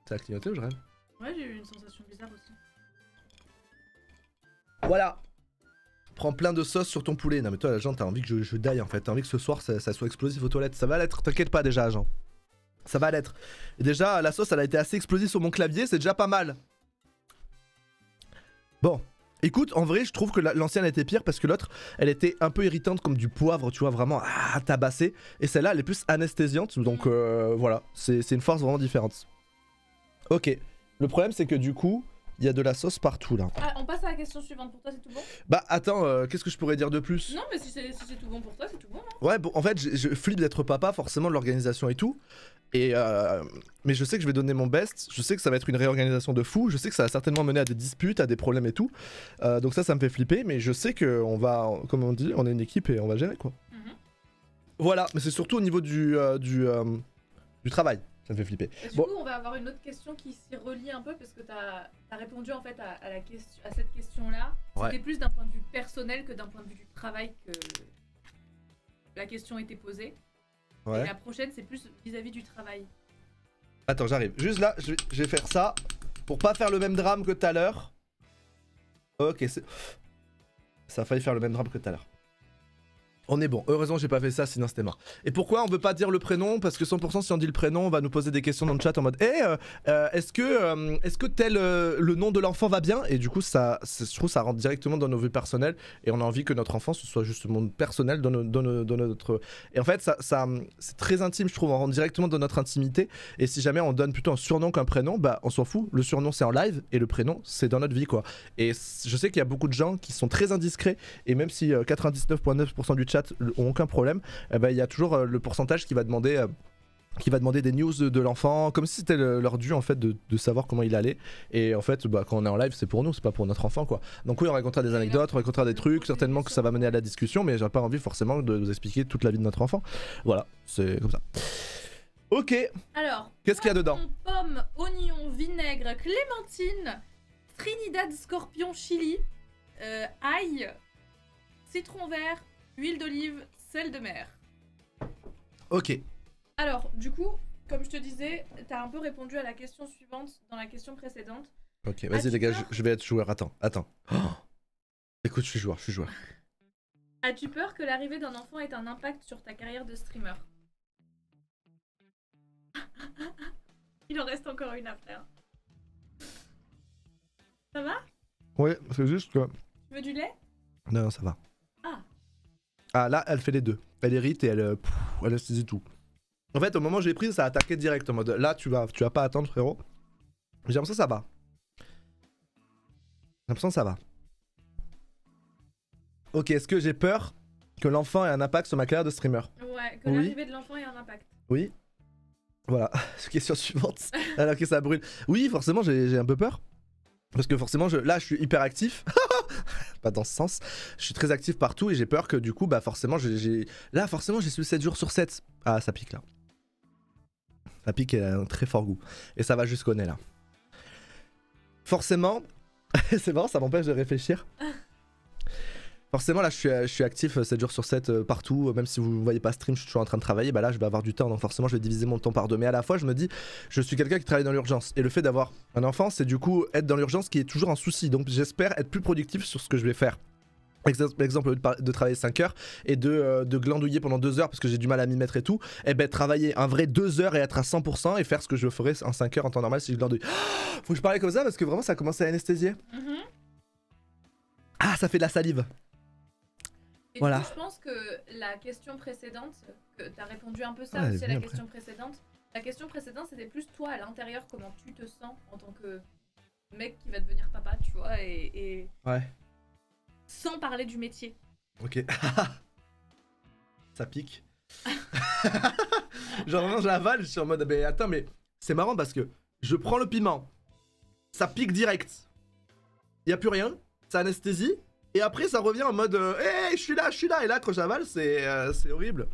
Ça a clignoté ou je rêve?
Ouais, j'ai eu une sensation bizarre aussi.
Voilà. Prends plein de sauce sur ton poulet. Non mais toi, Agent, t'as envie que je die en fait. T'as envie que ce soir, ça soit explosif aux toilettes. Ça va l'être, t'inquiète pas déjà, Agent. Ça va l'être. Et déjà, la sauce, elle a été assez explosive sur mon clavier, c'est déjà pas mal. Bon. Écoute, en vrai, je trouve que l'ancienne était pire parce que l'autre, elle était un peu irritante comme du poivre, tu vois, vraiment tabassé. Et celle-là, elle est plus anesthésiante. Donc voilà, c'est une force vraiment différente. Ok, le problème c'est que du coup, il y a de la sauce partout là.
Ah, on passe à la question suivante, pour toi c'est tout bon?
Bah attends, qu'est-ce que je pourrais dire de plus?
Non mais si c'est tout bon pour toi, c'est tout bon, non?
Ouais, bon, en fait, je flippe d'être papa, forcément, de l'organisation et tout. Et mais je sais que je vais donner mon best, je sais que ça va être une réorganisation de fou, je sais que ça va certainement mener à des disputes, à des problèmes et tout. Donc ça me fait flipper, mais je sais qu'on va, comme on dit, on est une équipe et on va gérer quoi. Voilà, mais c'est surtout au niveau du travail. Ça me fait flipper.
Du coup, on va avoir une autre question qui s'y relie un peu parce que t'as répondu en fait à cette question-là.
Ouais.
C'était plus d'un point de vue personnel que d'un point de vue du travail que la question était posée.
Ouais.
Et la prochaine, c'est plus vis-à-vis du travail.
Attends, j'arrive. Juste là, je vais faire ça pour pas faire le même drame que tout à l'heure. Ok, c'est... Ça a failli faire le même drame que tout à l'heure. On est bon, heureusement j'ai pas fait ça sinon c'était mort. Et pourquoi on veut pas dire le prénom? Parce que 100% si on dit le prénom on va nous poser des questions dans le chat en mode est-ce que tel le nom de l'enfant va bien? Et du coup je trouve ça rentre directement dans nos vies personnelles et on a envie que notre enfant ce soit justement personnel dans notre... Et en fait ça c'est très intime je trouve, on rentre directement dans notre intimité et si jamais on donne plutôt un surnom qu'un prénom, bah on s'en fout, le surnom c'est en live et le prénom c'est dans notre vie quoi. Et je sais qu'il y a beaucoup de gens qui sont très indiscrets et même si 99,9% du chat ont aucun problème, il y a toujours le pourcentage qui va demander des news de l'enfant, comme si c'était leur dû en fait de savoir comment il allait. Et en fait, bah, quand on est en live, c'est pour nous, c'est pas pour notre enfant quoi. Donc oui, on racontera des anecdotes, on racontera des trucs, certainement que ça va mener à la discussion, mais j'ai pas envie forcément de vous expliquer toute la vie de notre enfant. Voilà, c'est comme ça. Ok.
Alors,
qu'est-ce qu'il y a dedans?
Pomme, oignon, vinaigre, clémentine, Trinidad, scorpion, chili, ail, citron vert, huile d'olive, sel de mer.
Ok.
Alors, du coup, comme je te disais, t'as un peu répondu à la question suivante dans la question précédente.
Ok, vas-y les gars, je vais être joueur. Attends. Oh. Écoute, je suis joueur.
As-tu peur que l'arrivée d'un enfant ait un impact sur ta carrière de streamer? Il en reste encore une après. Hein. Ça va?
Ouais, c'est juste que...
Tu veux du lait?
Non, ça va.
Ah,
là, elle fait les deux. Elle hérite et elle anesthésie tout. En fait, au moment où j'ai pris, ça a attaqué direct en mode là, tu vas pas attendre, frérot. J'ai l'impression que ça va. Ok, est-ce que j'ai peur que l'enfant ait un impact sur ma carrière de streamer?
Ouais, que l'arrivée de l'enfant ait un impact.
Oui. Voilà, question suivante. Alors que ça brûle. Oui, forcément, j'ai un peu peur. Parce que forcément, là, je suis hyper actif. Pas dans ce sens. Je suis très actif partout et j'ai peur que du coup, bah forcément, là, forcément, j'ai su 7 jours sur 7. Ah, ça pique là. Ça pique et a un très fort goût. Et ça va jusqu'au nez là. Forcément, c'est marrant, ça m'empêche de réfléchir. Forcément, là, je suis actif 7 jours sur 7 partout. Même si vous ne voyez pas stream, je suis toujours en train de travailler. Bah là, je vais avoir du temps. Donc forcément, je vais diviser mon temps par deux. Mais à la fois, je me dis, je suis quelqu'un qui travaille dans l'urgence. Et le fait d'avoir un enfant, c'est du coup être dans l'urgence qui est toujours un souci. Donc j'espère être plus productif sur ce que je vais faire. Exemple de travailler 5 heures et de glandouiller pendant 2 heures parce que j'ai du mal à m'y mettre et tout, et ben travailler un vrai 2 heures et être à 100% et faire ce que je ferais en 5 heures en temps normal si je glandouille. Faut que je parle comme ça parce que vraiment ça commence à anesthésier. Ah, ça fait de la salive.
Et
voilà.
Du coup, je pense que la question précédente, que t'as répondu un peu ça aussi à la question précédente. La question précédente, c'était plus toi à l'intérieur, comment tu te sens en tant que mec qui va devenir papa, tu vois, et...
Ouais.
Sans parler du métier.
Ok. Ça pique. Genre vraiment je l'avale, je suis en mode mais attends mais c'est marrant parce que je prends le piment, ça pique direct, y a plus rien, ça anesthésie et après ça revient en mode hey, je suis là et là quand j'avale c'est horrible.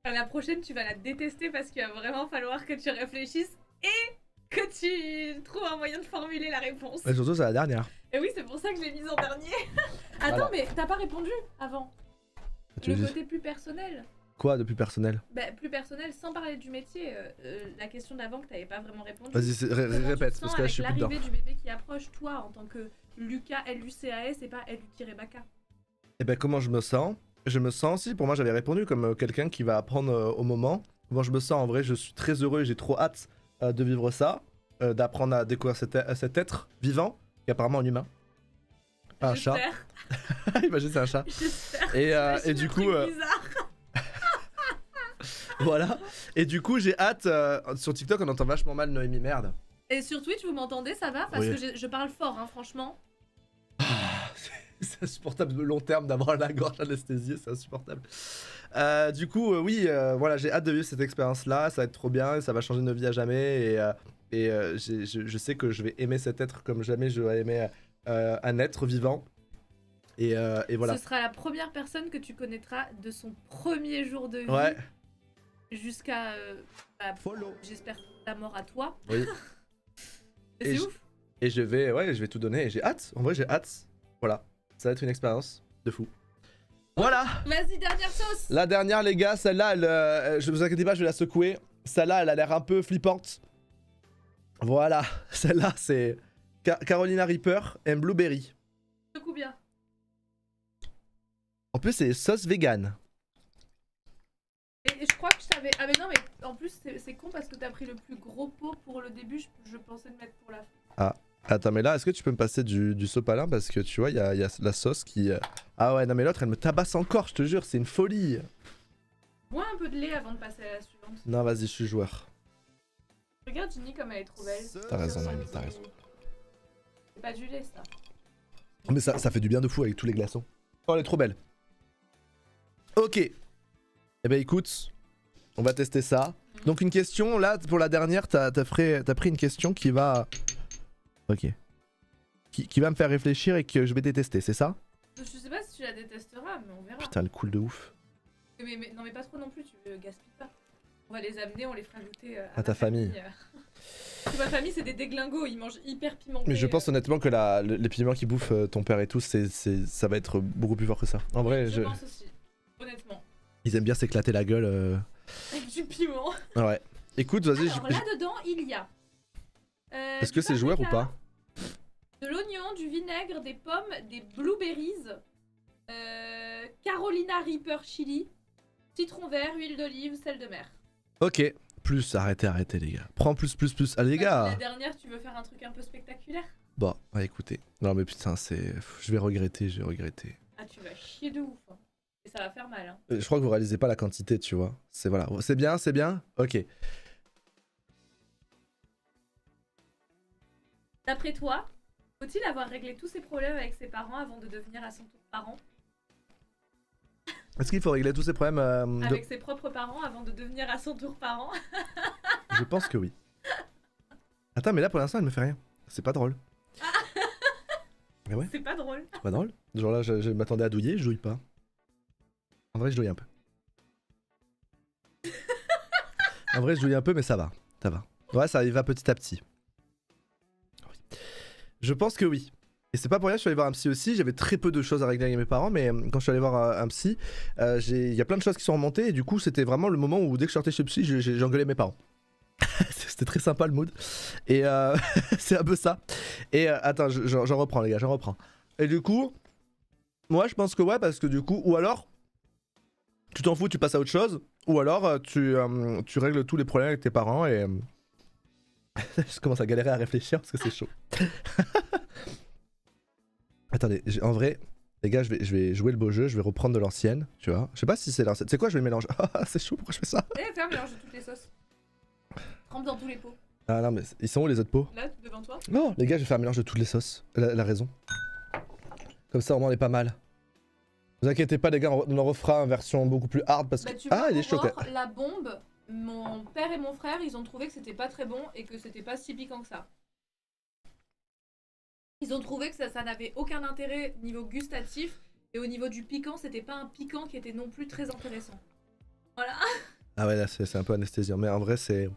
La prochaine tu vas la détester parce qu'il va vraiment falloir que tu réfléchisses et que tu trouves un moyen de formuler la réponse.
Et surtout c'est la dernière.
Et oui, c'est pour ça que je l'ai mise en dernier. Attends, voilà. Mais t'as pas répondu avant. Le côté plus personnel.
Quoi de plus personnel?
Bah, plus personnel, sans parler du métier. La question d'avant que t'avais pas vraiment répondu.
Vas-y, répète, parce que là je suis plus dedans.
L'arrivée du bébé qui approche, toi, en tant que Lucas, Lucas et pas Lu-Baka.
Et ben comment je me sens? Je me sens, si pour moi j'avais répondu comme quelqu'un qui va apprendre au moment. Comment je me sens en vrai, je suis très heureux et j'ai trop hâte de vivre ça. D'apprendre à découvrir cet être vivant. Qui est apparemment un humain. Pas un chat. Imagine c'est un chat. Et du coup... voilà. Et du coup j'ai hâte... sur TikTok on entend vachement mal Noémie merde.
Et sur Twitch vous m'entendez, ça va? Parce que je parle fort hein, franchement.
C'est insupportable de long terme d'avoir la gorge anesthésiée, c'est insupportable. Du coup oui, voilà, j'ai hâte de vivre cette expérience là, ça va être trop bien, ça va changer nos vies à jamais et je sais que je vais aimer cet être comme jamais je vais aimer un être vivant. Et voilà.
Ce sera la première personne que tu connaîtras de son premier jour de vie.
Ouais.
Jusqu'à j'espère ta mort à toi.
Oui.
C'est ouf.
Et je vais tout donner et j'ai hâte. En vrai j'ai hâte. Voilà. Ça va être une expérience de fou. Voilà.
Vas-y, dernière sauce.
La dernière les gars, celle-là, je vous inquiétez pas, je vais la secouer. Celle-là, elle a l'air un peu flippante. Voilà, celle-là c'est Carolina Reaper and Blueberry.
Secoue bien.
En plus c'est sauce vegan.
Et je crois que je t'avais... Ah mais non, mais en plus c'est con parce que t'as pris le plus gros pot pour le début, je pensais le mettre pour la fin.
Ah, attends, mais là, est-ce que tu peux me passer du sopalin? Parce que tu vois, il y a la sauce qui... Ah ouais, non mais l'autre, elle me tabasse encore, je te jure, c'est une folie.
Bois un peu de lait avant de passer à la suivante.
Non, vas-y, je suis joueur.
Regarde Ginny comme elle est trop belle.
T'as raison, Naomi, t'as raison.
C'est pas du lait, ça.
Mais ça fait du bien de fou avec tous les glaçons. Oh, elle est trop belle. Ok. Eh ben écoute, on va tester ça. Donc une question, là, pour la dernière, t'as pris une question qui va... Ok. Qui va me faire réfléchir et que je vais détester, c'est ça?
Je sais pas si tu la détesteras, mais on verra.
Putain, elle coule de ouf.
Non mais pas trop non plus, tu gaspilles pas. On va les amener, on les fera goûter
à ta famille.
Ma famille c'est des déglingos, ils mangent hyper pimenté.
Mais je pense honnêtement que les piments qui bouffent ton père et tout, ça va être beaucoup plus fort que ça. En vrai,
je pense aussi, honnêtement.
Ils aiment bien s'éclater la gueule.
Avec du piment.
Ouais. Écoute, vas-y.
Alors là-dedans, il y a...
Est-ce que c'est joueur ou pas?
De l'oignon, du vinaigre, des pommes, des blueberries, Carolina Reaper chili, citron vert, huile d'olive, sel de mer.
Ok. Plus, arrêtez les gars. Prends plus. Allez les gars.
La dernière, tu veux faire un truc un peu spectaculaire?
Bon, bah écoutez. Non mais putain, je vais regretter.
Ah, tu vas chier de ouf. Hein. Et ça va faire mal. Hein.
Je crois que vous réalisez pas la quantité, tu vois. Voilà. C'est bien? Ok.
D'après toi, faut-il avoir réglé tous ses problèmes avec ses parents avant de devenir à son tour parent?
Est-ce qu'il faut régler tous ces problèmes
avec ses propres parents avant de devenir à son tour parent?
Je pense que oui. Attends, mais là pour l'instant elle me fait rien. C'est pas drôle. Mais ouais.
C'est pas drôle.
C'est pas drôle. Genre là je m'attendais à douiller, je douille pas. En vrai je douille un peu. En vrai je douille un peu mais ça va. Ouais, ça y va petit à petit. Oui. Je pense que oui. Et c'est pas pour rien que je suis allé voir un psy aussi, j'avais très peu de choses à régler avec mes parents, mais quand je suis allé voir un psy, il y a plein de choses qui sont remontées, et du coup c'était vraiment le moment où dès que je sortais chez le psy, j'ai engueulé mes parents. C'était très sympa le mood, et c'est un peu ça. Et attends, j'en reprends les gars, j'en reprends. Et du coup, moi je pense que ouais, parce que du coup, ou alors, tu t'en fous, tu passes à autre chose, ou alors tu règles tous les problèmes avec tes parents, et... je commence à galérer à réfléchir parce que c'est chaud. Attendez, en vrai, les gars, je vais jouer le beau jeu, je vais reprendre de l'ancienne, tu vois. Je sais pas si c'est l'ancienne. C'est quoi, je vais mélanger. Ah, c'est chaud, pourquoi je fais ça?
Eh, fais un mélange de toutes les sauces. Trempe dans tous les pots.
Ah non, mais ils sont où les autres pots?
Là, devant toi.
Non, les gars, je vais faire un mélange de toutes les sauces. La raison. Comme ça, au moins, on est pas mal. Ne vous inquiétez pas, les gars, on en refera une version beaucoup plus hard parce que.
Ah,
il est chaud.
La bombe, mon père et mon frère, ils ont trouvé que c'était pas très bon et que c'était pas si piquant que ça. Ils ont trouvé que ça n'avait aucun intérêt niveau gustatif et au niveau du piquant, c'était pas un piquant qui était non plus très intéressant. Voilà. Ah
ouais, là c'est un peu anesthésiant, mais en vrai c'est...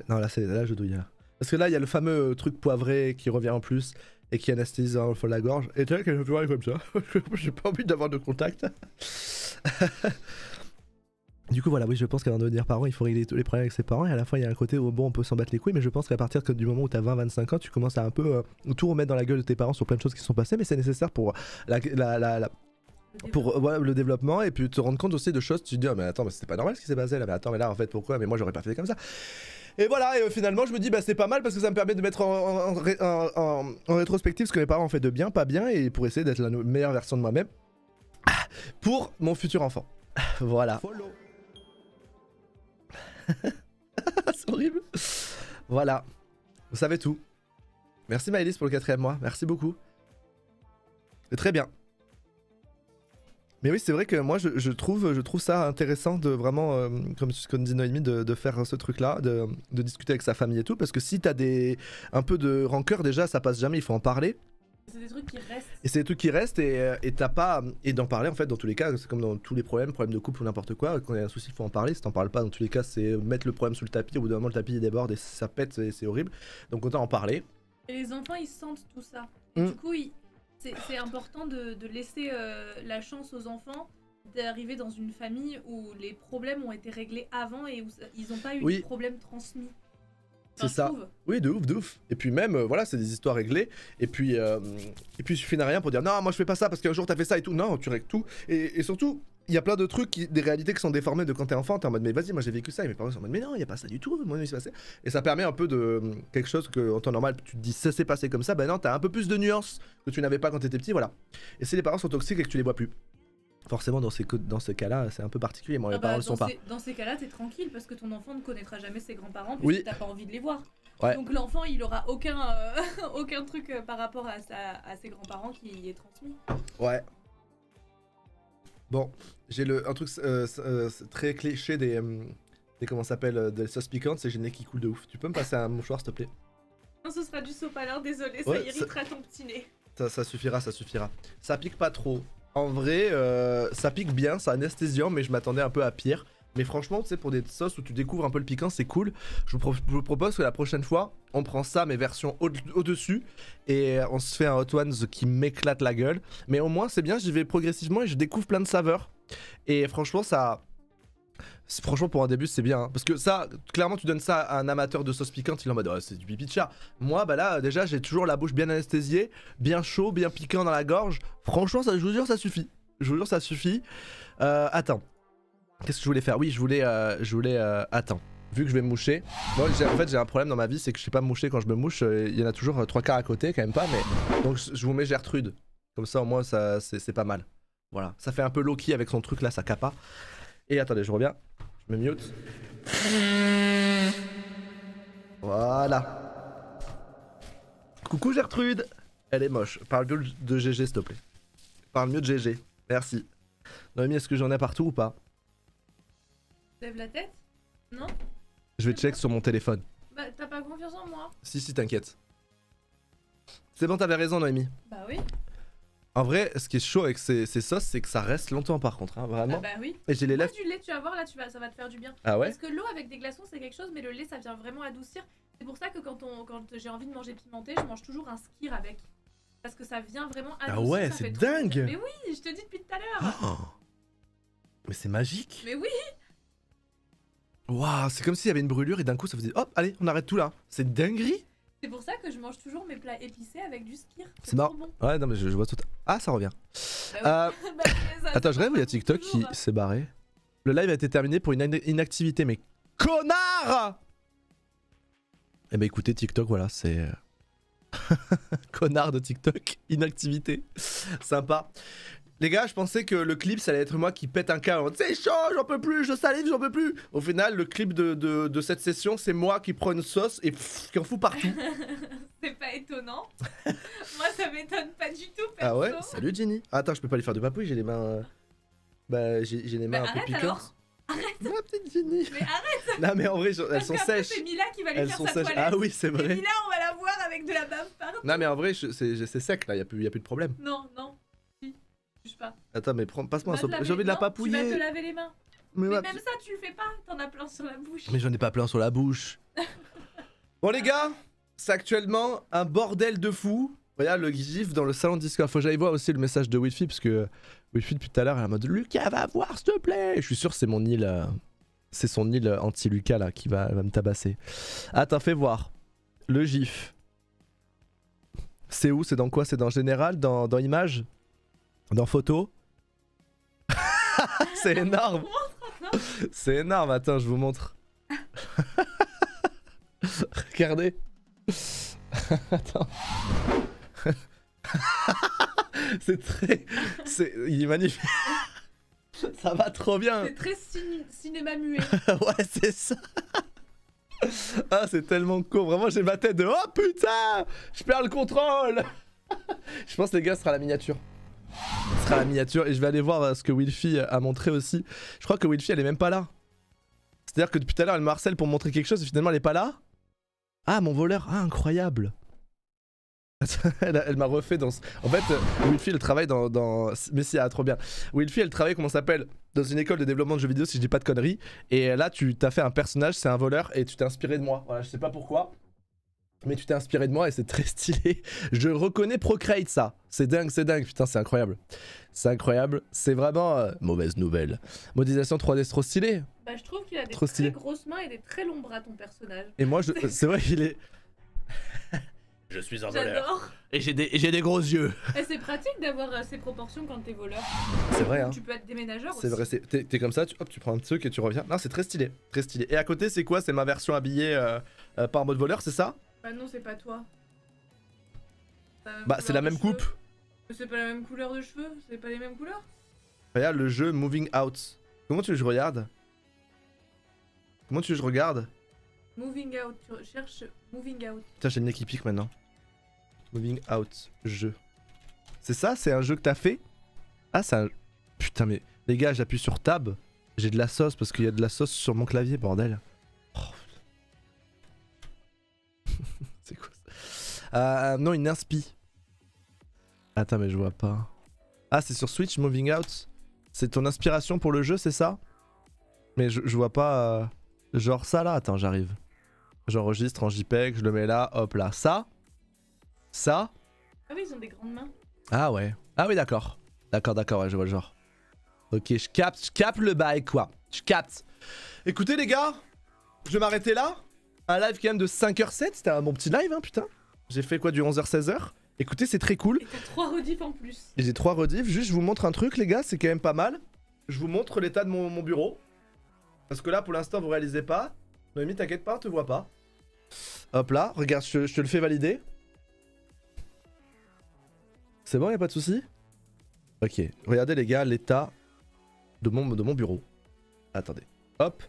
Non, là je douille là. Parce que là il y a le fameux truc poivré qui revient en plus et qui anesthésie dans le fond de la gorge. Et tu vois que je dois comme ça. J'ai pas envie d'avoir de contact. Du coup voilà, oui, je pense qu'avant de devenir parent, il faut régler tous les problèmes avec ses parents, et à la fin il y a un côté où bon, on peut s'en battre les couilles, mais je pense qu'à partir du moment où t'as 20-25 ans, tu commences à un peu tout remettre dans la gueule de tes parents sur plein de choses qui se sont passées, mais c'est nécessaire pour le développement, et puis te rendre compte aussi de choses, tu te dis oh, mais attends, mais c'était pas normal ce qui s'est passé là, mais attends, mais là en fait pourquoi, mais moi j'aurais pas fait comme ça. Et voilà, et finalement je me dis bah c'est pas mal parce que ça me permet de mettre en rétrospective ce que mes parents ont fait de bien, pas bien, et pour essayer d'être la meilleure version de moi-même pour mon futur enfant. Voilà. C'est horrible. Voilà. Vous savez tout. Merci Maëlys pour le 4ème mois. Merci beaucoup. C'est très bien. Mais oui, c'est vrai que moi je trouve ça intéressant de vraiment, comme dit Noémie, de faire ce truc-là, de discuter avec sa famille et tout. Parce que si t'as un peu de rancœur, déjà ça passe jamais, il faut en parler.
C'est des trucs qui restent.
Et c'est des trucs qui restent, et t'as pas. Et d'en parler en fait, dans tous les cas, c'est comme dans tous les problèmes de couple ou n'importe quoi. Quand il y a un souci, il faut en parler. Si t'en parles pas, dans tous les cas, c'est mettre le problème sous le tapis. Au bout d'un moment, le tapis il déborde et ça pète, et c'est horrible. Donc autant en parler.
Et les enfants ils sentent tout ça. Et du coup, c'est important de laisser la chance aux enfants d'arriver dans une famille où les problèmes ont été réglés avant et où ils n'ont pas eu de problèmes transmis.
C'est ça. Oui, de ouf. Et puis même, voilà, c'est des histoires réglées. Et puis il suffit de rien pour dire non, moi je fais pas ça parce qu'un jour t'as fait ça et tout. Non, tu règles tout. Et surtout, il y a plein de trucs, des réalités qui sont déformées de quand t'es enfant, t'es en mode mais vas-y, moi j'ai vécu ça, et mes parents sont en mode mais non, il y a pas ça du tout, moi il s'est passé. Et ça permet un peu de quelque chose que en temps normal tu te dis ça s'est passé comme ça, bah non, t'as un peu plus de nuances que tu n'avais pas quand t'étais petit, voilà. Et si les parents sont toxiques et que tu les vois plus, forcément dans ce cas-là, c'est un peu particulier, moi mes parents le sont pas.
Dans ces cas-là, t'es tranquille parce que ton enfant ne connaîtra jamais ses grands-parents
Oui.
puisque t'as pas envie de les voir.
Ouais.
Donc l'enfant, il aura aucun, aucun truc par rapport à ses grands-parents qui est transmis.
Ouais. Bon, j'ai un truc très cliché des comment ça s'appelle, des sauces piquantes, c'est j'ai le nez qui coule de ouf. Tu peux me passer un mouchoir s'il te plaît?
Non, ce sera du sopalin, désolé,
Ouais,
ça irritera ton petit nez.
Ça suffira, ça suffira. Ça pique pas trop. En vrai, ça pique bien, c'est anesthésiant, mais je m'attendais un peu à pire. Mais franchement, tu sais, pour des sauces où tu découvres un peu le piquant, c'est cool. Je vous propose que la prochaine fois, on prend ça, mais version au-dessus, et on se fait un Hot Ones qui m'éclate la gueule. Mais au moins, c'est bien, j'y vais progressivement et je découvre plein de saveurs. Et franchement, franchement, pour un début, c'est bien. Hein. Parce que ça, clairement, tu donnes ça à un amateur de sauce piquante, il est en mode, oh, c'est du pipi de chat. Moi, bah là, déjà, j'ai toujours la bouche bien anesthésiée, bien chaud, bien piquant dans la gorge. Franchement, ça, je vous jure, ça suffit. Je vous jure, ça suffit. Attends. Qu'est-ce que je voulais faire? Oui, je voulais attends. Vu que je vais me moucher. Bon, en fait, j'ai un problème dans ma vie, c'est que je sais pas me moucher quand je me mouche. Il y en a toujours 3 quarts à côté, quand même pas, mais. Donc, je vous mets Gertrude. Comme ça, au moins, c'est pas mal. Voilà. Ça fait un peu Loki avec son truc là, ça capa. Et attendez, je reviens. Je me mute. Voilà. Coucou Gertrude. Elle est moche. Parle mieux de GG, s'il te plaît. Parle mieux de GG. Merci. Noémie, est-ce que j'en ai partout ou pas?
Lève la tête? Non?
Je vais check sur mon téléphone.
Bah, t'as pas confiance en moi?
Si, t'inquiète. C'est bon, t'avais raison, Noémie.
Bah oui.
En vrai, ce qui est chaud avec ces sauces, c'est que ça reste longtemps par contre, hein, vraiment.
Ah bah oui.
Et j'ai les lèvres.
Du lait, tu vas voir, là, ça va te faire du bien.
Ah ouais?
Parce que l'eau avec des glaçons, c'est quelque chose, mais le lait, ça vient vraiment adoucir. C'est pour ça que quand j'ai envie de manger pimenté, je mange toujours un skyr avec. Parce que ça vient vraiment adoucir.
Ah ouais, c'est dingue!
Mais oui, je te dis depuis tout à l'heure.
Oh, mais c'est magique!
Mais oui!
Waouh, c'est comme s'il y avait une brûlure et d'un coup ça faisait hop, allez, on arrête tout là. C'est dinguerie!
C'est pour ça que je mange toujours mes plats épicés avec du skyr.
C'est marrant.
Bon.
Ouais, non, mais je vois tout. Ah, ça revient.
Bah oui. Bah,
attends, je rêve où il y a TikTok qui s'est barré. Le live a été terminé pour une inactivité, mais connard! Eh bah écoutez, TikTok, voilà, c'est. Connard de TikTok, inactivité. Sympa. Les gars, je pensais que le clip, ça allait être moi qui pète un câble. C'est chaud, j'en peux plus, je salive, j'en peux plus. Au final, le clip de cette session, c'est moi qui prends une sauce et qui en fout partout.
C'est pas étonnant. Moi, ça m'étonne pas du tout, perso.
Ah ouais? Salut Ginny. Attends, je peux pas lui faire de papouille, j'ai les mains. Bah, j'ai les mains un peu piquantes.
Alors. Arrête.
Ma petite Ginny.
Mais arrête.
Non, mais en vrai, elles sont sèches.
C'est Mila qui va lui
Elles
faire
sont
sa
sèches.
toilette.
Ah oui, c'est vrai.
Et Mila, on va la voir avec de la bave partout.
Non, mais en vrai, c'est sec là, y a plus de problème.
Non. Si. Touche pas.
Attends, mais passe-moi un sope. J'ai envie de la papouiller.
Tu vas te laver les mains. Mais même ça, tu le fais pas. T'en as plein sur la bouche.
Mais j'en ai pas plein sur la bouche. Bon, les gars, c'est actuellement un bordel de fou. Regarde le gif dans le salon de Discord. Faut que j'aille voir aussi le message de Wilfie, parce que Wilfie, depuis tout à l'heure, elle est en mode Lucas, va voir, s'il te plaît. Je suis sûr que c'est mon île. C'est son île anti-Lucas là qui va me tabasser. Attends, fais voir. Le gif. C'est où? C'est dans quoi? C'est dans général? Dans images? Dans photo? C'est énorme! C'est énorme, attends, je vous montre. Regardez. Attends. C'est très... Il est magnifique. Ça va trop bien.
C'est très cinéma muet.
Ouais, c'est ça. Ah, c'est tellement con. Vraiment, j'ai ma tête de oh putain, je perds le contrôle. Je pense, les gars, ce sera la miniature. Ce sera la miniature. Et je vais aller voir ce que Wilfie a montré aussi. Je crois que Wilfie, elle est même pas là. C'est-à-dire que depuis tout à l'heure, elle me harcèle pour montrer quelque chose et finalement, elle est pas là. Ah, mon voleur. Ah, incroyable. Elle m'a refait dans... En fait, Wilfie, elle travaille dans... Mais si, ah, trop bien. Wilfie, elle travaille, comment ça s'appelle? Dans une école de développement de jeux vidéo, si je dis pas de conneries. Et là, tu t'as fait un personnage, c'est un voleur, et tu t'es inspiré de moi. Voilà, je sais pas pourquoi. Mais tu t'es inspiré de moi et c'est très stylé. Je reconnais Procreate, ça. C'est dingue, putain, c'est incroyable. C'est incroyable. C'est vraiment... mauvaise nouvelle. Modélisation 3D, c'est trop stylé.
Bah, je trouve qu'il a des très grosses mains et des très longs bras, ton personnage.
Et moi, c'est vrai qu'il est... Je suis un voleur.
J'adore.
Et j'ai des gros yeux.
Et c'est pratique d'avoir ces proportions quand t'es voleur.
C'est vrai, hein.
Tu peux être déménageur aussi.
C'est vrai, t'es comme ça, tu prends un truc et tu reviens. Non, c'est très stylé, très stylé. Et à côté, c'est quoi? C'est ma version habillée par mode voleur, c'est ça?
Bah non, c'est pas toi.
Bah, c'est la même coupe.
C'est pas la même couleur de cheveux, c'est pas les mêmes couleurs.
Regarde le jeu Moving Out. Comment tu veux que je regarde? Comment tu veux que je regarde?
Moving Out, tu cherches Moving Out.
Putain, j'ai le nez qui pique maintenant. Moving Out, jeu. C'est ça? C'est un jeu que t'as fait? Ah, c'est un... Putain, mais les gars, j'appuie sur Tab. J'ai de la sauce parce qu'il y a de la sauce sur mon clavier, bordel. Oh. C'est quoi ça? Non, une inspi. Attends, mais je vois pas. Ah, c'est sur Switch, Moving Out. C'est ton inspiration pour le jeu, c'est ça? Mais je vois pas... Genre ça là, attends, j'arrive. J'enregistre en JPEG, je le mets là, hop là. Ça? Ça?
Ah oui, ils ont des grandes mains.
Ah ouais. Ah oui, d'accord. D'accord, ouais, je vois le genre. Ok, je capte le bail, quoi. Je capte. Écoutez, les gars, je vais m'arrêter là. Un live quand même de 5h07, c'était un bon petit live, hein, putain. J'ai fait quoi, du 11h-16h. Écoutez, c'est très cool.
Et t'as 3 rediffs en plus.
Et j'ai 3 rediffs. Juste, je vous montre un truc, les gars, c'est quand même pas mal. Je vous montre l'état de mon bureau. Parce que là, pour l'instant, vous réalisez pas. Noémie, t'inquiète pas, on te voit pas. Hop là, regarde, je te le fais valider. C'est bon, y'a pas de soucis? Ok, regardez les gars, l'état de mon bureau. Attendez, hop.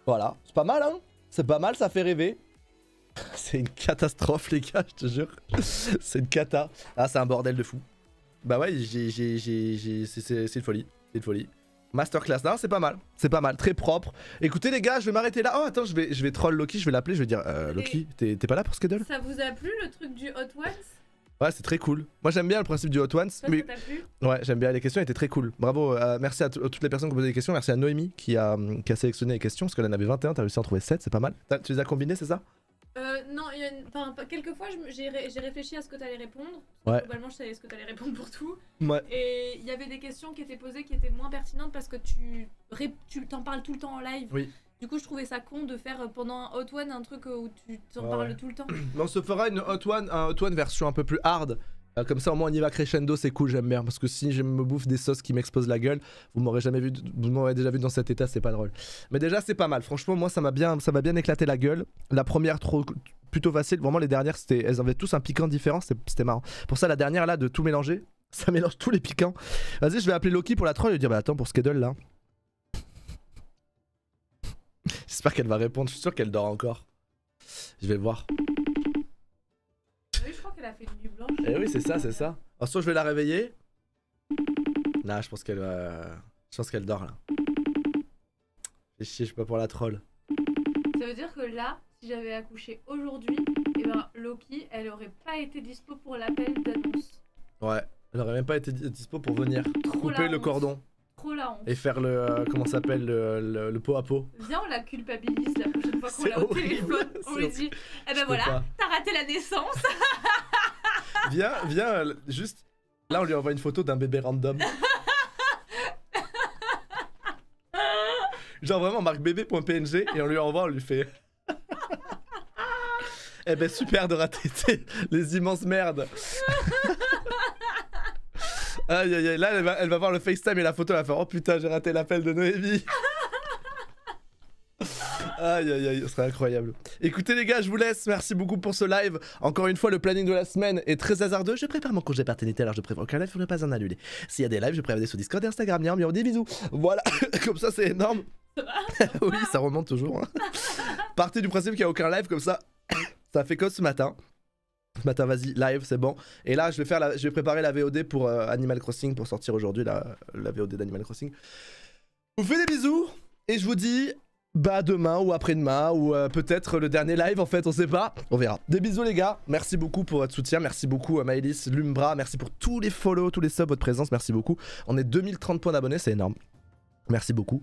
Voilà, c'est pas mal, hein? C'est pas mal, ça fait rêver. C'est une catastrophe, les gars, je te jure. C'est une cata. Ah, c'est un bordel de fou. Bah ouais, c'est une folie. C'est une folie. Masterclass, non, c'est pas mal. C'est pas mal, très propre. Écoutez, les gars, je vais m'arrêter là. Oh, attends, je vais troll Loki, je vais l'appeler, je vais dire Loki, t'es pas là pour Schedule?
Ça vous a plu le truc du Hot Ones?
Ouais, c'est très cool. Moi, j'aime bien le principe du Hot Ones.
Toi,
Mais...
ça t'a plu?
Ouais, j'aime bien, les questions étaient très cool. Bravo, merci à toutes les personnes qui ont posé des questions. Merci à Noémie qui a sélectionné les questions, parce qu'elle en avait 21, t'as réussi à en trouver 7, c'est pas mal. Tu les as combinées, c'est ça?
Non, quelques fois j'ai réfléchi à ce que t'allais répondre.
Ouais.
Globalement, je savais ce que t'allais répondre pour tout.
Ouais.
Et il y avait des questions qui étaient posées qui étaient moins pertinentes parce que tu t'en parles tout le temps en live.
Oui.
Du coup, je trouvais ça con de faire pendant un Hot One un truc où tu t'en parles tout le temps.
Mais on se fera un Hot One version un peu plus hard. Comme ça, au moins, on y va crescendo, c'est cool, j'aime bien. Parce que si je me bouffe des sauces qui m'explosent la gueule, vous m'aurez déjà vu dans cet état, c'est pas drôle. Mais déjà, c'est pas mal. Franchement, moi, ça m'a bien éclaté la gueule. La première, plutôt facile. Vraiment, les dernières, elles avaient tous un piquant différent, c'était marrant. Pour ça, la dernière, là, de tout mélanger, ça mélange tous les piquants. Vas-y, je vais appeler Loki pour la troll et lui dire, bah attends, pour Schedule, là. J'espère qu'elle va répondre, je suis sûr qu'elle dort encore. Je vais voir.
Oui, je crois qu'elle a fait une nuit blanche.
Eh oui, c'est ça, c'est ça. Ensuite, je vais la réveiller. Nah, je pense qu'elle dort là. Fais chier, je suis pas pour la troll.
Ça veut dire que là, si j'avais accouché aujourd'hui, et ben Loki, elle aurait pas été dispo pour l'appel d'annonce.
Ouais, elle aurait même pas été dispo pour venir couper le cordon.
Trop la honte.
Et faire le comment ça s'appelle le pot à pot.
Viens, on la culpabilise la prochaine fois qu'on l'a au téléphone. On lui dit, eh ben voilà, t'as raté la naissance.
Viens, juste. Là, on lui envoie une photo d'un bébé random. Genre vraiment, marque bébé.png et on lui envoie, on lui fait. Eh ben super de rater les immenses merdes. Aïe aïe aïe, là elle va voir le FaceTime et la photo, elle va faire oh putain j'ai raté l'appel de Noémie. Aïe aïe aïe, ce serait incroyable. Écoutez les gars, je vous laisse, merci beaucoup pour ce live. Encore une fois, le planning de la semaine est très hasardeux. Je prépare mon congé paternité, alors je prévois aucun live pour ne pas en annuler. S'il y a des lives, je prévois des sur Discord et Instagram. Bien, des bisous. Voilà, comme ça c'est énorme.
Ça va?
Oui, ça remonte toujours. Hein. Partez du principe qu'il n'y a aucun live, comme ça, ça fait comme ce matin. Ce matin, vas-y, live, c'est bon. Et là, je vais préparer la VOD pour Animal Crossing, pour sortir aujourd'hui la VOD d'Animal Crossing. Je vous fais des bisous, et je vous dis... bah demain ou après-demain ou peut-être le dernier live en fait, on sait pas, on verra. Des bisous les gars, merci beaucoup pour votre soutien, merci beaucoup à Maëlys, Lumbra, merci pour tous les follow, tous les subs, votre présence, merci beaucoup. On est 2030 points d'abonnés, c'est énorme. Merci beaucoup.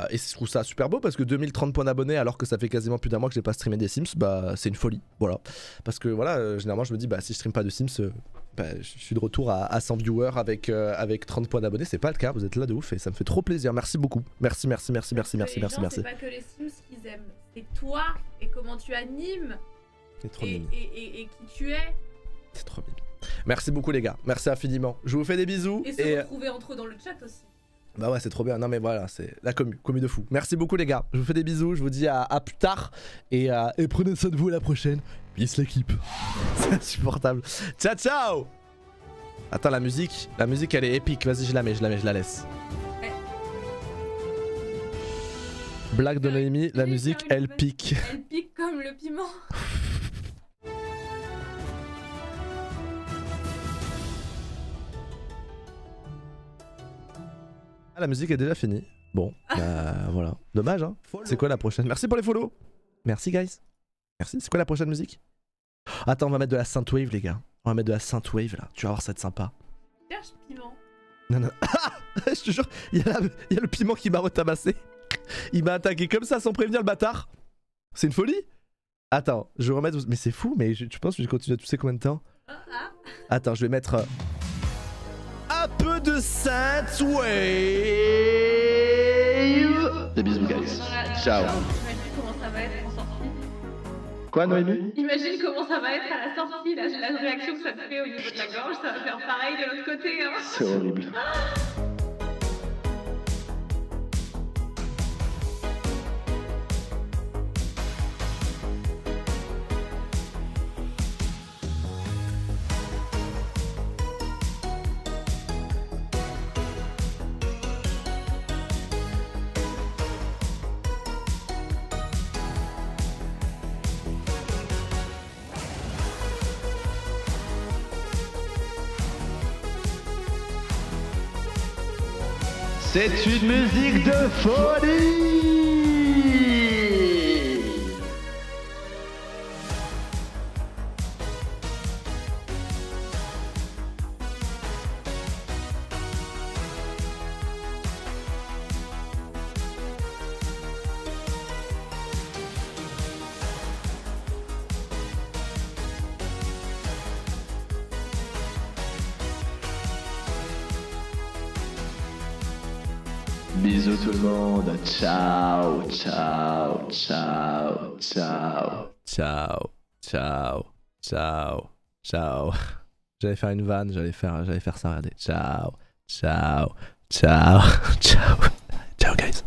Et je trouve ça super beau parce que 2030 points d'abonnés alors que ça fait quasiment plus d'un mois que j'ai pas streamé des Sims, bah c'est une folie, voilà. Parce que voilà, généralement je me dis bah si je stream pas de Sims, bah, je suis de retour à 100 viewers avec 30 points d'abonnés, c'est pas le cas, vous êtes là de ouf et ça me fait trop plaisir, merci beaucoup. Merci.
C'est pas que les Sims qu'ils aiment, c'est toi et comment tu animes
C'est trop
et,
mignon.
et qui tu es.
C'est trop mignon. Merci beaucoup les gars, merci infiniment. Je vous fais des bisous.
Et se retrouver entre eux dans le chat aussi.
Bah ouais, c'est trop bien. Non mais voilà, c'est la commu de fou. Merci beaucoup les gars. Je vous fais des bisous, je vous dis à plus tard. Et prenez soin de vous à la prochaine. Peace l'équipe. C'est insupportable. Ciao ciao. Attends, la musique elle est épique. Vas-y, je la laisse.
Ouais.
Blague de Noémie, la musique elle pique.
Elle pique comme le piment.
Ah, la musique est déjà finie. Bon, bah voilà. Dommage, hein. C'est quoi la prochaine? Merci pour les follow. Merci, guys. Merci. C'est quoi la prochaine musique? Attends, on va mettre de la synthwave, les gars. On va mettre de la synthwave là. Tu vas voir, ça va être sympa.
Cherche piment.
Non, non. Je te jure, il y a le piment qui m'a retabassé. Il m'a attaqué comme ça sans prévenir le bâtard. C'est une folie. Attends, je vais remettre. Mais c'est fou, mais tu penses que je continue à tu sais combien de temps? Attends, je vais mettre. Un peu de synthwave. Des bisous, guys. Ciao.
Imagine comment ça va être en sortie.
Quoi, Noémie?
Imagine comment ça va être à la sortie, la réaction que ça te fait au niveau de la gorge, ça va faire pareil de l'autre côté. Hein.
C'est horrible. C'est une musique de folie. Bisous tout le monde. Ciao, ciao, ciao, ciao. Ciao, ciao, ciao, ciao. J'allais faire une vanne, j'allais faire ça, regardez. Ciao, ciao, ciao, ciao. Ciao guys.